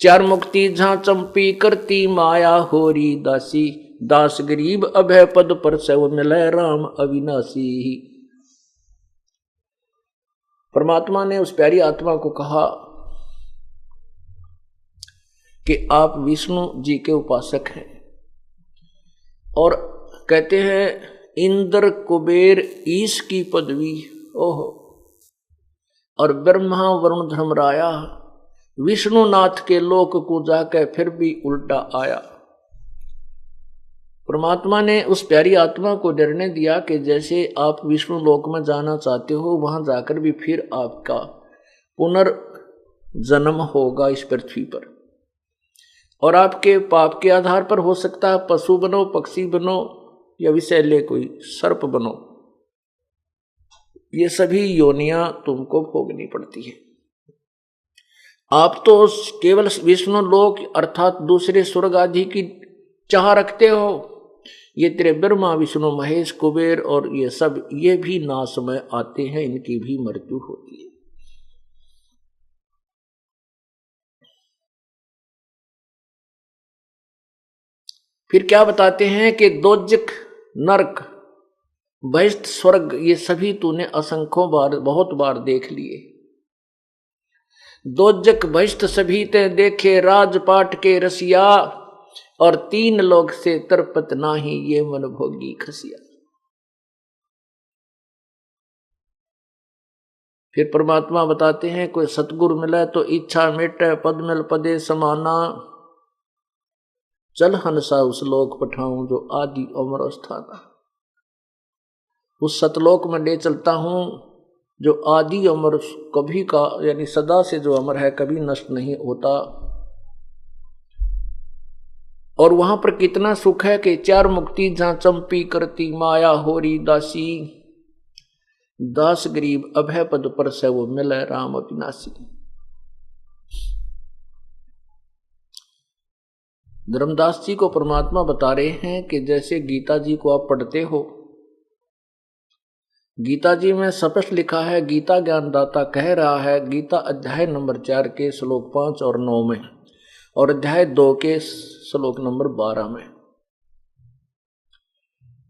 चार मुक्ति जहां चंपी करती माया होरी दासी, दास गरीब अभय पद पर सेव मिले राम अविनाशी। परमात्मा ने उस प्यारी आत्मा को कहा कि आप विष्णु जी के उपासक हैं, और कहते हैं इंद्र कुबेर ईश की पदवी, ओहो, और ब्रह्मा वरुण धर्मराया विष्णुनाथ के लोक को जाकर फिर भी उल्टा आया। परमात्मा ने उस प्यारी आत्मा को निर्णय दिया कि जैसे आप विष्णु लोक में जाना चाहते हो, वहां जाकर भी फिर आपका पुनर्जन्म होगा इस पृथ्वी पर, और आपके पाप के आधार पर हो सकता है पशु बनो, पक्षी बनो, या विषैले कोई सर्प बनो। ये सभी योनियां तुमको भोगनी पड़ती है। आप तो केवल विष्णु लोक अर्थात दूसरे स्वर्ग आदि की चाह रखते हो। ये तेरे ब्रह्मा विष्णु महेश कुबेर और ये सब, ये भी नाश में आते हैं, इनकी भी मृत्यु होती है। फिर क्या बताते हैं कि दोजक नरक बहिष्ठ स्वर्ग ये सभी तूने असंख्यों बार बहुत बार देख लिए। दोजक बहिष्ठ सभी ते देखे राजपाट के रसिया, और तीन लोग से तरपत नाही ये मन भोगी खसिया। फिर परमात्मा बताते हैं कोई सतगुरु मिले तो इच्छा मिटे पद मिल पदे समाना, चल हंसा उस लोक पठाऊं जो आदि अमर स्थाना। उस सतलोक में ले चलता हूं जो आदि अमर कभी का यानी सदा से जो अमर है, कभी नष्ट नहीं होता। और वहां पर कितना सुख है कि चार मुक्ति जहां चंपी करती माया होरी दासी, दास गरीब अभय पद पर से वो मिले राम अविनाशी। धर्मदास जी को परमात्मा बता रहे हैं कि जैसे गीता जी को आप पढ़ते हो, गीता जी में स्पष्ट लिखा है, गीता ज्ञानदाता कह रहा है गीता अध्याय नंबर 4 के श्लोक 5 और 9 में, और अध्याय 2 के श्लोक नंबर 12 में,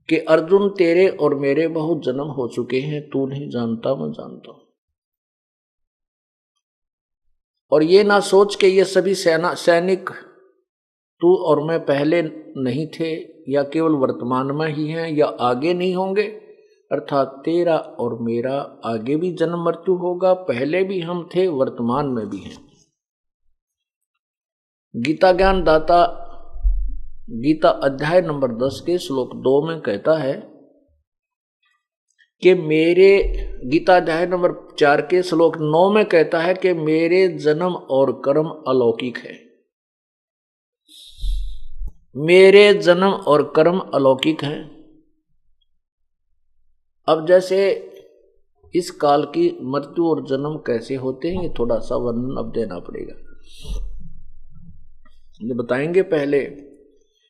कि अर्जुन तेरे और मेरे बहुत जन्म हो चुके हैं, तू नहीं जानता मैं जानता हूं। और ये ना सोच के ये सभी सैनिक तू और मैं पहले नहीं थे, या केवल वर्तमान में ही हैं, या आगे नहीं होंगे। अर्थात तेरा और मेरा आगे भी जन्म मृत्यु होगा, पहले भी हम थे, वर्तमान में भी हैं। गीता ज्ञान दाता गीता अध्याय नंबर 10 के श्लोक 2 में कहता है कि मेरे, गीता अध्याय नंबर 4 के श्लोक 9 में कहता है कि मेरे जन्म और कर्म अलौकिक है। मेरे जन्म और कर्म अलौकिक हैं। अब जैसे इस काल की मृत्यु और जन्म कैसे होते हैं, ये थोड़ा सा वर्णन अब देना पड़ेगा, ये बताएंगे। पहले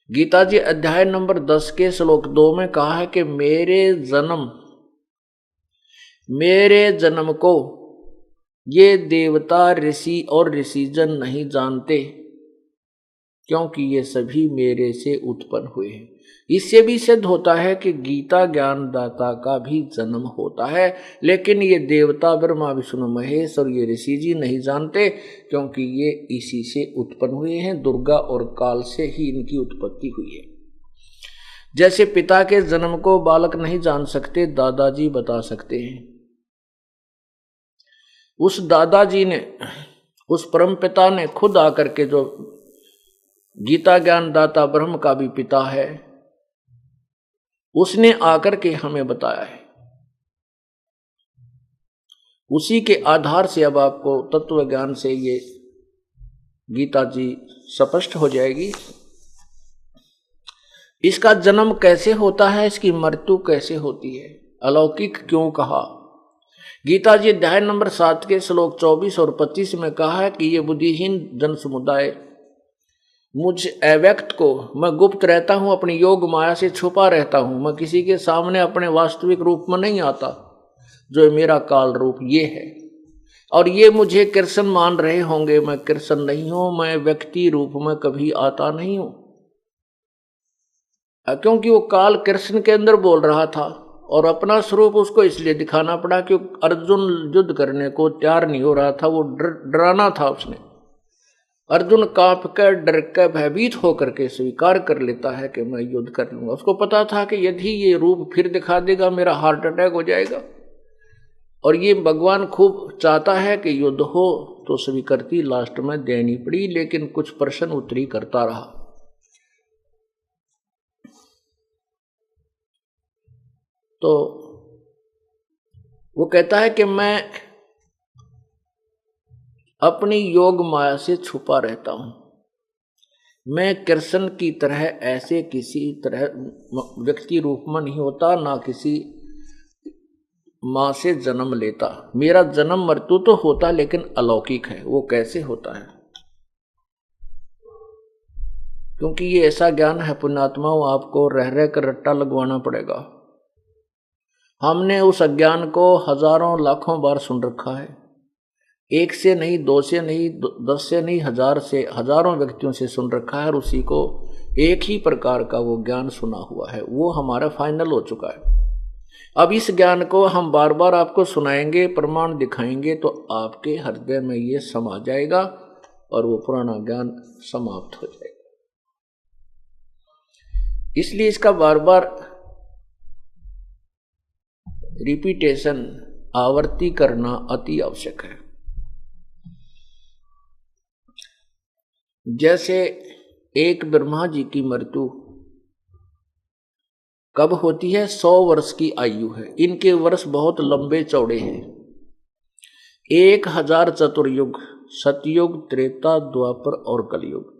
गीता जी अध्याय नंबर 10 के श्लोक 2 में कहा है कि मेरे जन्म को ये देवता ऋषि और ऋषिजन नहीं जानते, क्योंकि ये सभी मेरे से उत्पन्न हुए हैं। इससे भी सिद्ध होता है कि गीता ज्ञानदाता का भी जन्म होता है, लेकिन ये देवता ब्रह्मा विष्णु महेश और ये ऋषि जी नहीं जानते, क्योंकि ये इसी से उत्पन्न हुए हैं। दुर्गा और काल से ही इनकी उत्पत्ति हुई है। जैसे पिता के जन्म को बालक नहीं जान सकते, दादाजी बता सकते हैं। उस दादाजी ने, उस परम पिता ने खुद आकर के, जो गीता ज्ञान दाता ब्रह्म का भी पिता है, उसने आकर के हमें बताया है। उसी के आधार से अब आपको तत्व ज्ञान से ये गीता जी स्पष्ट हो जाएगी। इसका जन्म कैसे होता है, इसकी मृत्यु कैसे होती है, अलौकिक क्यों कहा। गीता जी अध्याय नंबर 7 के श्लोक 24 और 25 में कहा है कि ये बुद्धिहीन जन समुदाय मुझ अव्यक्त को, मैं गुप्त रहता हूं, अपनी योग माया से छुपा रहता हूं, मैं किसी के सामने अपने वास्तविक रूप में नहीं आता, जो मेरा काल रूप ये है। और ये मुझे कृष्ण मान रहे होंगे, मैं कृष्ण नहीं हूं, मैं व्यक्ति रूप में कभी आता नहीं हूं, क्योंकि वो काल कृष्ण के अंदर बोल रहा था और अपना स्वरूप उसको इसलिए दिखाना पड़ा कि अर्जुन युद्ध करने को तैयार नहीं हो रहा था, वो डराना था उसने। अर्जुन कांप कर, डर कर, भयभीत होकर के स्वीकार कर लेता है कि मैं युद्ध कर लूंगा। उसको पता था कि यदि ये रूप फिर दिखा देगा मेरा हार्ट अटैक हो जाएगा, और ये भगवान खूब चाहता है कि युद्ध हो, तो स्वीकृति लास्ट में देनी पड़ी, लेकिन कुछ प्रश्न उत्तरी करता रहा। तो वो कहता है कि मैं अपनी योग माया से छुपा रहता हूं, मैं कृष्ण की तरह ऐसे किसी तरह व्यक्ति रूप में नहीं होता, ना किसी मां से जन्म लेता। मेरा जन्म मृत्यु तो होता लेकिन अलौकिक है। वो कैसे होता है? क्योंकि ये ऐसा ज्ञान है पुण्यात्माओं, आपको रह रह कर रट्टा लगवाना पड़ेगा। हमने उस अज्ञान को हजारों लाखों बार सुन रखा है, एक से नहीं, दो से नहीं, 10 से नहीं, 1000 से, हजारों व्यक्तियों से सुन रखा है, और उसी को एक ही प्रकार का वो ज्ञान सुना हुआ है, वो हमारा फाइनल हो चुका है। अब इस ज्ञान को हम बार बार आपको सुनाएंगे, प्रमाण दिखाएंगे, तो आपके हृदय में ये समा जाएगा और वो पुराना ज्ञान समाप्त हो जाएगा। इसलिए इसका बार बार रिपीटेशन, आवर्ती करना अति आवश्यक है। जैसे एक ब्रह्मा जी की मृत्यु कब होती है? 100 वर्ष की आयु है। इनके वर्ष बहुत लंबे चौड़े हैं। 1000 चतुर्युग, सतयुग, त्रेता, द्वापर और कलयुग,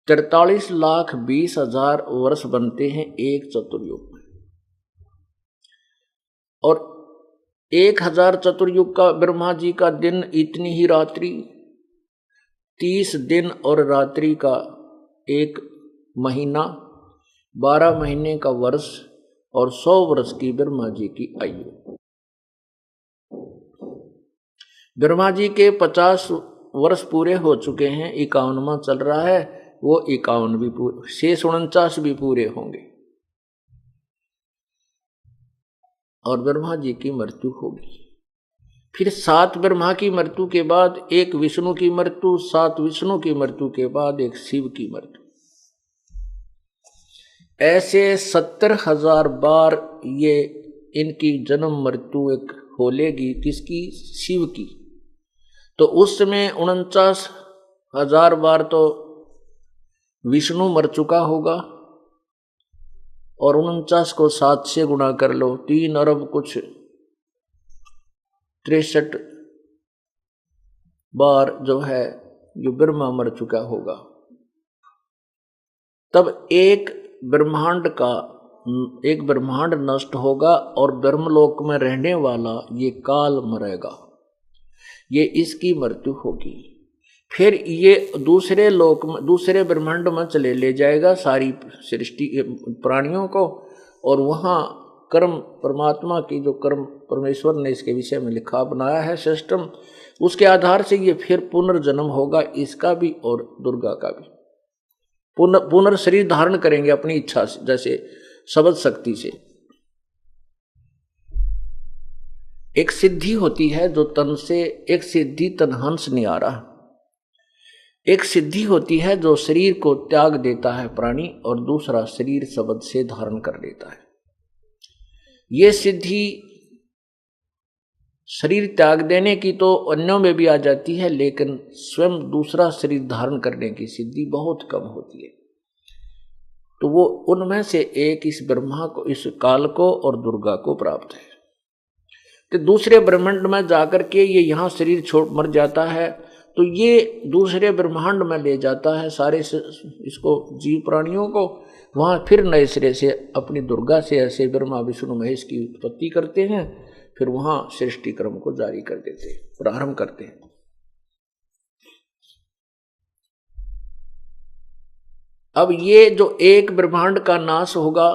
43,20,000 वर्ष बनते हैं एक चतुर्युग में। और 1000 चतुर्युग का ब्रह्मा जी का दिन इतनी ही रात्रि, 30 दिन और रात्रि का एक महीना, 12 महीने का वर्ष और 100 वर्ष की ब्रह्मा जी की आयु। ब्रह्मा जी के 50 वर्ष पूरे हो चुके हैं, 51वां चल रहा है, वो 51 भी पूरे, शेष 49 भी पूरे होंगे और ब्रह्मा जी की मृत्यु होगी। फिर 7 ब्रह्मा की मृत्यु के बाद एक विष्णु की मृत्यु, 7 विष्णु की मृत्यु के बाद एक शिव की मृत्यु। ऐसे 70,000 बार ये इनकी जन्म मृत्यु एक होलेगी। किसकी? शिव की। तो उस समय 49,000 बार तो विष्णु मर चुका होगा, और 49 को 7 से गुणा कर लो, 3 अरब कुछ 63 बार जो है जो ब्रह्मा मर चुका होगा। तब एक ब्रह्मांड नष्ट होगा और ब्रह्मलोक में रहने वाला ये काल मरेगा, ये इसकी मृत्यु होगी। फिर ये दूसरे लोक में, दूसरे ब्रह्मांड में चले ले जाएगा सारी सृष्टि प्राणियों को, और वहाँ कर्म, परमात्मा की जो कर्म परमेश्वर ने इसके विषय में लिखा बनाया है सिस्टम, उसके आधार से ये फिर पुनर्जन्म होगा, इसका भी और दुर्गा का भी। पुनर्शरीर धारण करेंगे अपनी इच्छा से, जैसे शब्द शक्ति से। एक सिद्धि होती है जो तन से, एक सिद्धि तनहंस नहीं आ रहा, एक सिद्धि होती है जो शरीर को त्याग देता है प्राणी, और दूसरा शरीर शब्द से धारण कर लेता है। ये सिद्धि शरीर त्याग देने की तो अन्यों में भी आ जाती है, लेकिन स्वयं दूसरा शरीर धारण करने की सिद्धि बहुत कम होती है। तो वो उनमें से एक इस ब्रह्मा को, इस काल को और दुर्गा को प्राप्त है। तो दूसरे ब्रह्मांड में जाकर के ये यहाँ शरीर छोड़ मर जाता है, तो ये दूसरे ब्रह्मांड में ले जाता है सारे इसको जीव प्राणियों को। वहाँ फिर नए सिरे से अपनी दुर्गा से ऐसे ब्रह्मा विष्णु महेश की उत्पत्ति करते हैं, फिर वहाँ सृष्टि क्रम को जारी कर देते हैं, प्रारंभ करते हैं। अब ये जो एक ब्रह्मांड का नाश होगा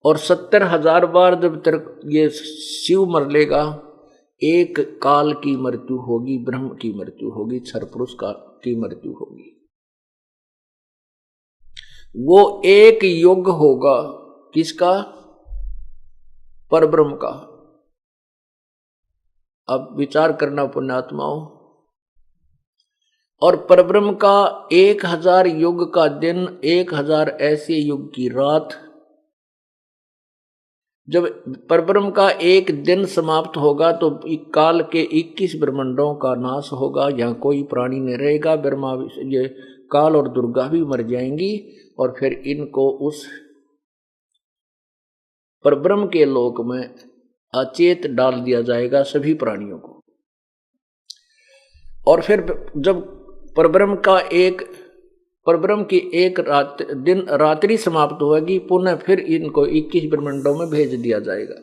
और 70,000 बार जब तक ये शिव मर लेगा, एक काल की मृत्यु होगी, ब्रह्म की मृत्यु होगी, क्षर पुरुष की मृत्यु होगी। वो एक युग होगा, किसका? परब्रह्म का। अब विचार करना पुण्यात्माओं, और परब्रह्म का 1000 युग का दिन, 1000 ऐसे युग की रात। जब परब्रह्म का एक दिन समाप्त होगा तो काल के 21 ब्रह्मांडों का नाश होगा, यहाँ कोई प्राणी नहीं रहेगा। ब्रह्मा, ये काल और दुर्गा भी मर जाएंगी, और फिर इनको उस परब्रह्म के लोक में अचेत डाल दिया जाएगा सभी प्राणियों को। और फिर जब परब्रह्म की एक रात्रि समाप्त होगी, पुनः फिर इनको 21 ब्रह्मांडों में भेज दिया जाएगा।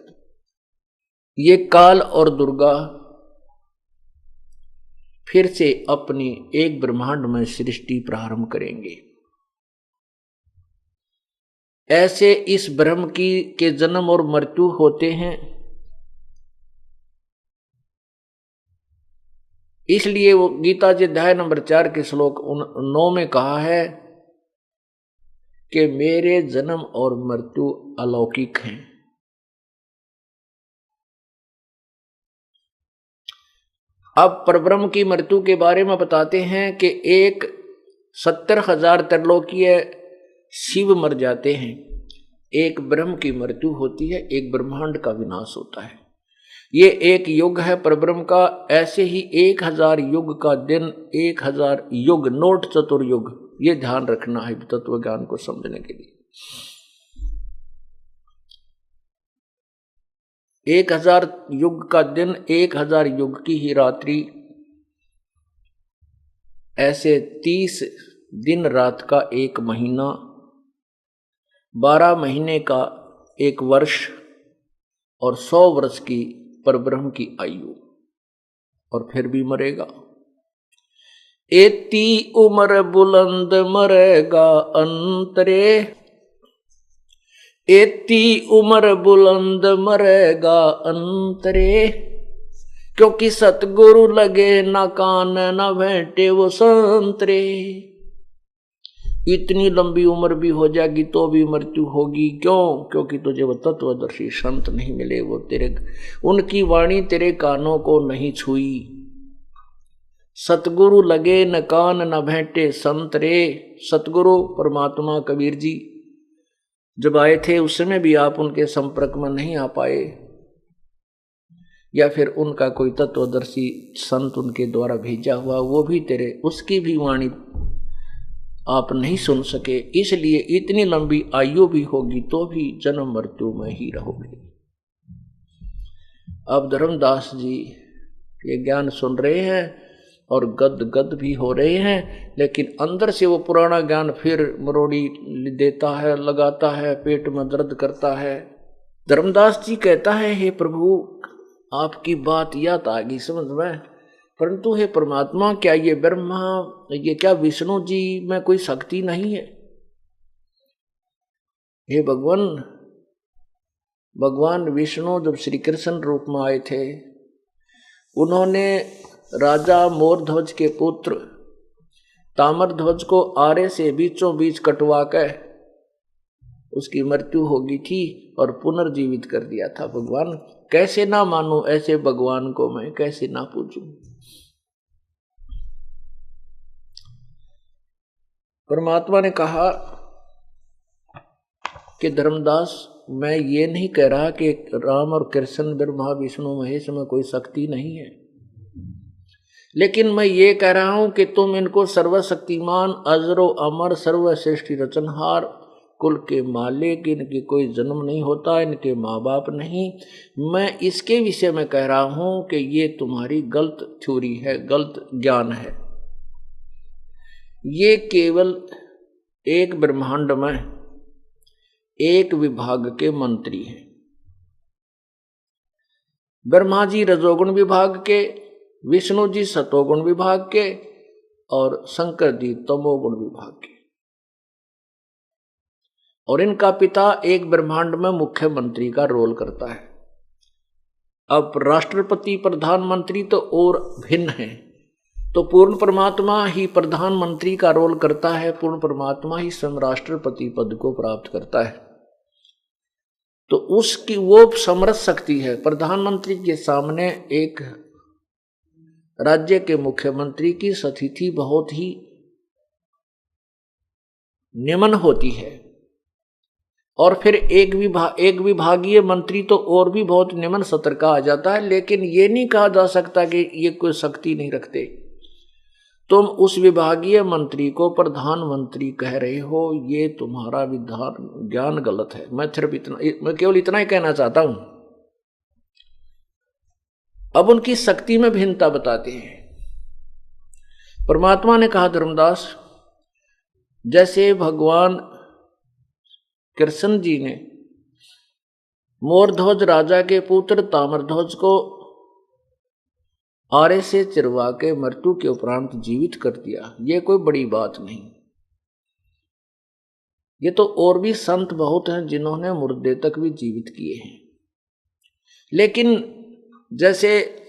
ये काल और दुर्गा फिर से अपनी एक ब्रह्मांड में सृष्टि प्रारंभ करेंगे। ऐसे इस ब्रह्म के जन्म और मृत्यु होते हैं। इसलिए वो गीता जी अध्याय नंबर 4 के श्लोक 9 में कहा है कि मेरे जन्म और मृत्यु अलौकिक हैं। अब परब्रह्म की मृत्यु के बारे में बताते हैं कि 70,000 त्रिलोकीय शिव मर जाते हैं, एक ब्रह्म की मृत्यु होती है, एक ब्रह्मांड का विनाश होता है। ये एक युग है परब्रह्म का। ऐसे ही 1000 युग का दिन, 1000 युग, नोट चतुर्युग, ये ध्यान रखना है तत्व ज्ञान को समझने के लिए। 1000 युग का दिन, 1000 युग की ही रात्रि, ऐसे 30 दिन रात का एक महीना, 12 महीने का एक वर्ष, और 100 वर्ष की परब्रह्म की आयु, और फिर भी मरेगा। एती उम्र बुलंद मरेगा अंतरे, एती उम्र बुलंद मरेगा अंतरे, क्योंकि सतगुरु लगे न कान न भेंटे वो संतरे। इतनी लंबी उम्र भी हो जाएगी तो भी मृत्यु होगी। क्यों? क्योंकि तुझे वो तत्वदर्शी संत नहीं मिले, वो उनकी वाणी तेरे कानों को नहीं छुई। सतगुरु लगे न कान न भेंटे संतरे। सतगुरु परमात्मा कबीर जी जब आए थे उस समय भी आप उनके संपर्क में नहीं आ पाए, या फिर उनका कोई तत्वदर्शी संत उनके द्वारा भेजा हुआ, वो भी तेरे, उसकी भी वाणी आप नहीं सुन सके। इसलिए इतनी लंबी आयु भी होगी तो भी जन्म मृत्यु में ही रहोगे। अब धर्मदास जी ये ज्ञान सुन रहे हैं और गद भी हो रहे हैं, लेकिन अंदर से वो पुराना ज्ञान फिर मरोड़ी देता है, लगाता है, पेट में दर्द करता है। धर्मदास जी कहता है, हे प्रभु आपकी बात याद आ गई समझ में, परंतु हे परमात्मा क्या ये ब्रह्मा, ये क्या विष्णु जी में कोई शक्ति नहीं है? हे भगवान विष्णु जब श्री कृष्ण रूप में आए थे, उन्होंने राजा मोरध्वज के पुत्र ताम्रध्वज को आरे से बीचों बीच कटवा कर उसकी मृत्यु हो गई थी और पुनर्जीवित कर दिया था। भगवान कैसे ना मानूं ऐसे भगवान को, मैं कैसे ना पूजूं। परमात्मा ने कहा कि धर्मदास, मैं ये नहीं कह रहा कि राम और कृष्ण, ब्रह्मा विष्णु महेश में कोई शक्ति नहीं है, लेकिन मैं ये कह रहा हूं कि तुम इनको सर्वशक्तिमान, अजरो अमर, सर्वश्रेष्ठ रचनहार, कुल के मालिक, इनकी कोई जन्म नहीं होता, इनके माँ बाप नहीं, मैं इसके विषय में कह रहा हूं कि ये तुम्हारी गलत थ्योरी है, गलत ज्ञान है। ये केवल एक ब्रह्मांड में एक विभाग के मंत्री हैं। ब्रह्मा जी रजोगुण विभाग के, विष्णु जी सतोगुण विभाग के और शंकर जी तमोगुण विभाग के, और इनका पिता एक ब्रह्मांड में मुख्यमंत्री का रोल करता है। अब राष्ट्रपति प्रधानमंत्री तो और भिन्न है, तो पूर्ण परमात्मा ही प्रधानमंत्री का रोल करता है, पूर्ण परमात्मा ही स्वयं राष्ट्रपति पद को प्राप्त करता है। तो उसकी वो समर्थ शक्ति है। प्रधानमंत्री के सामने एक राज्य के मुख्यमंत्री की स्थिति बहुत ही निम्न होती है, और फिर एक विभागीय मंत्री तो और भी बहुत निम्न स्तर का आ जाता है। लेकिन ये नहीं कहा जा सकता कि ये कोई शक्ति नहीं रखते। तुम उस विभागीय मंत्री को प्रधानमंत्री कह रहे हो, ये तुम्हारा विधान ज्ञान गलत है। मैं केवल इतना ही कहना चाहता हूं। अब उनकी शक्ति में भिन्नता बताते हैं। परमात्मा ने कहा, धर्मदास, जैसे भगवान कृष्ण जी ने मोरध्वज राजा के पुत्र ताम्रध्वज को आरे से चिरवा के मृत्यु के उपरांत जीवित कर दिया, ये कोई बड़ी बात नहीं। ये तो और भी संत बहुत हैं जिन्होंने मुर्दे तक भी जीवित किए हैं। लेकिन जैसे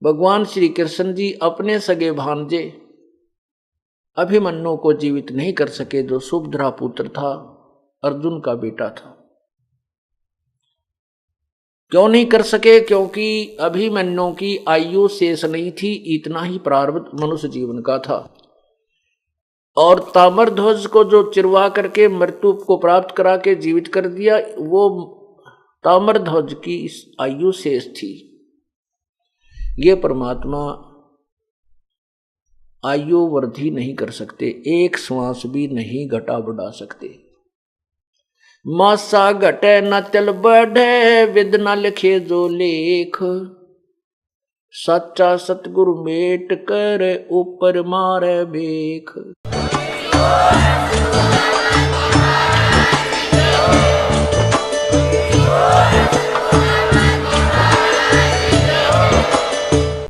भगवान श्री कृष्ण जी अपने सगे भांजे अभिमन्यु को जीवित नहीं कर सके, जो सुभद्रा पुत्र था, अर्जुन का बेटा था। क्यों नहीं कर सके? क्योंकि अभिमन्यु की आयु शेष नहीं थी, इतना ही प्रारब्ध मनुष्य जीवन का था। और ताम्रध्वज को जो चिरवा करके मृत्यु को प्राप्त करा के जीवित कर दिया, वो ताम्रध्वज की आयु शेष थी। ये परमात्मा आयु वृद्धि नहीं कर सकते, एक श्वास भी नहीं घटा बढ़ा सकते। मासा घटे न चल बढ़े, विद न लिखे जो लेख, सच्चा सतगुरु मेट कर ऊपर मारे बेख।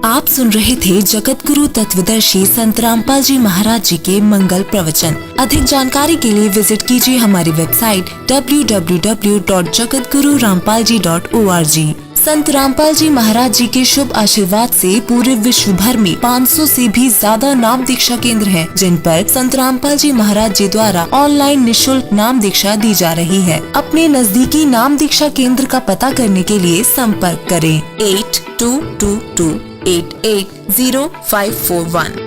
आप सुन रहे थे जगत गुरु तत्वदर्शी संत रामपाल जी महाराज जी के मंगल प्रवचन। अधिक जानकारी के लिए विजिट कीजिए हमारी वेबसाइट www.jagatgururampalji.org। संत रामपाल जी महाराज जी के शुभ आशीर्वाद से पूरे विश्व भर में 500 से भी ज्यादा नाम दीक्षा केंद्र हैं, जिन पर संत रामपाल जी महाराज जी द्वारा ऑनलाइन निःशुल्क नाम दीक्षा दी जा रही है। अपने नजदीकी नाम दीक्षा केंद्र का पता करने के लिए संपर्क करें 8222880541।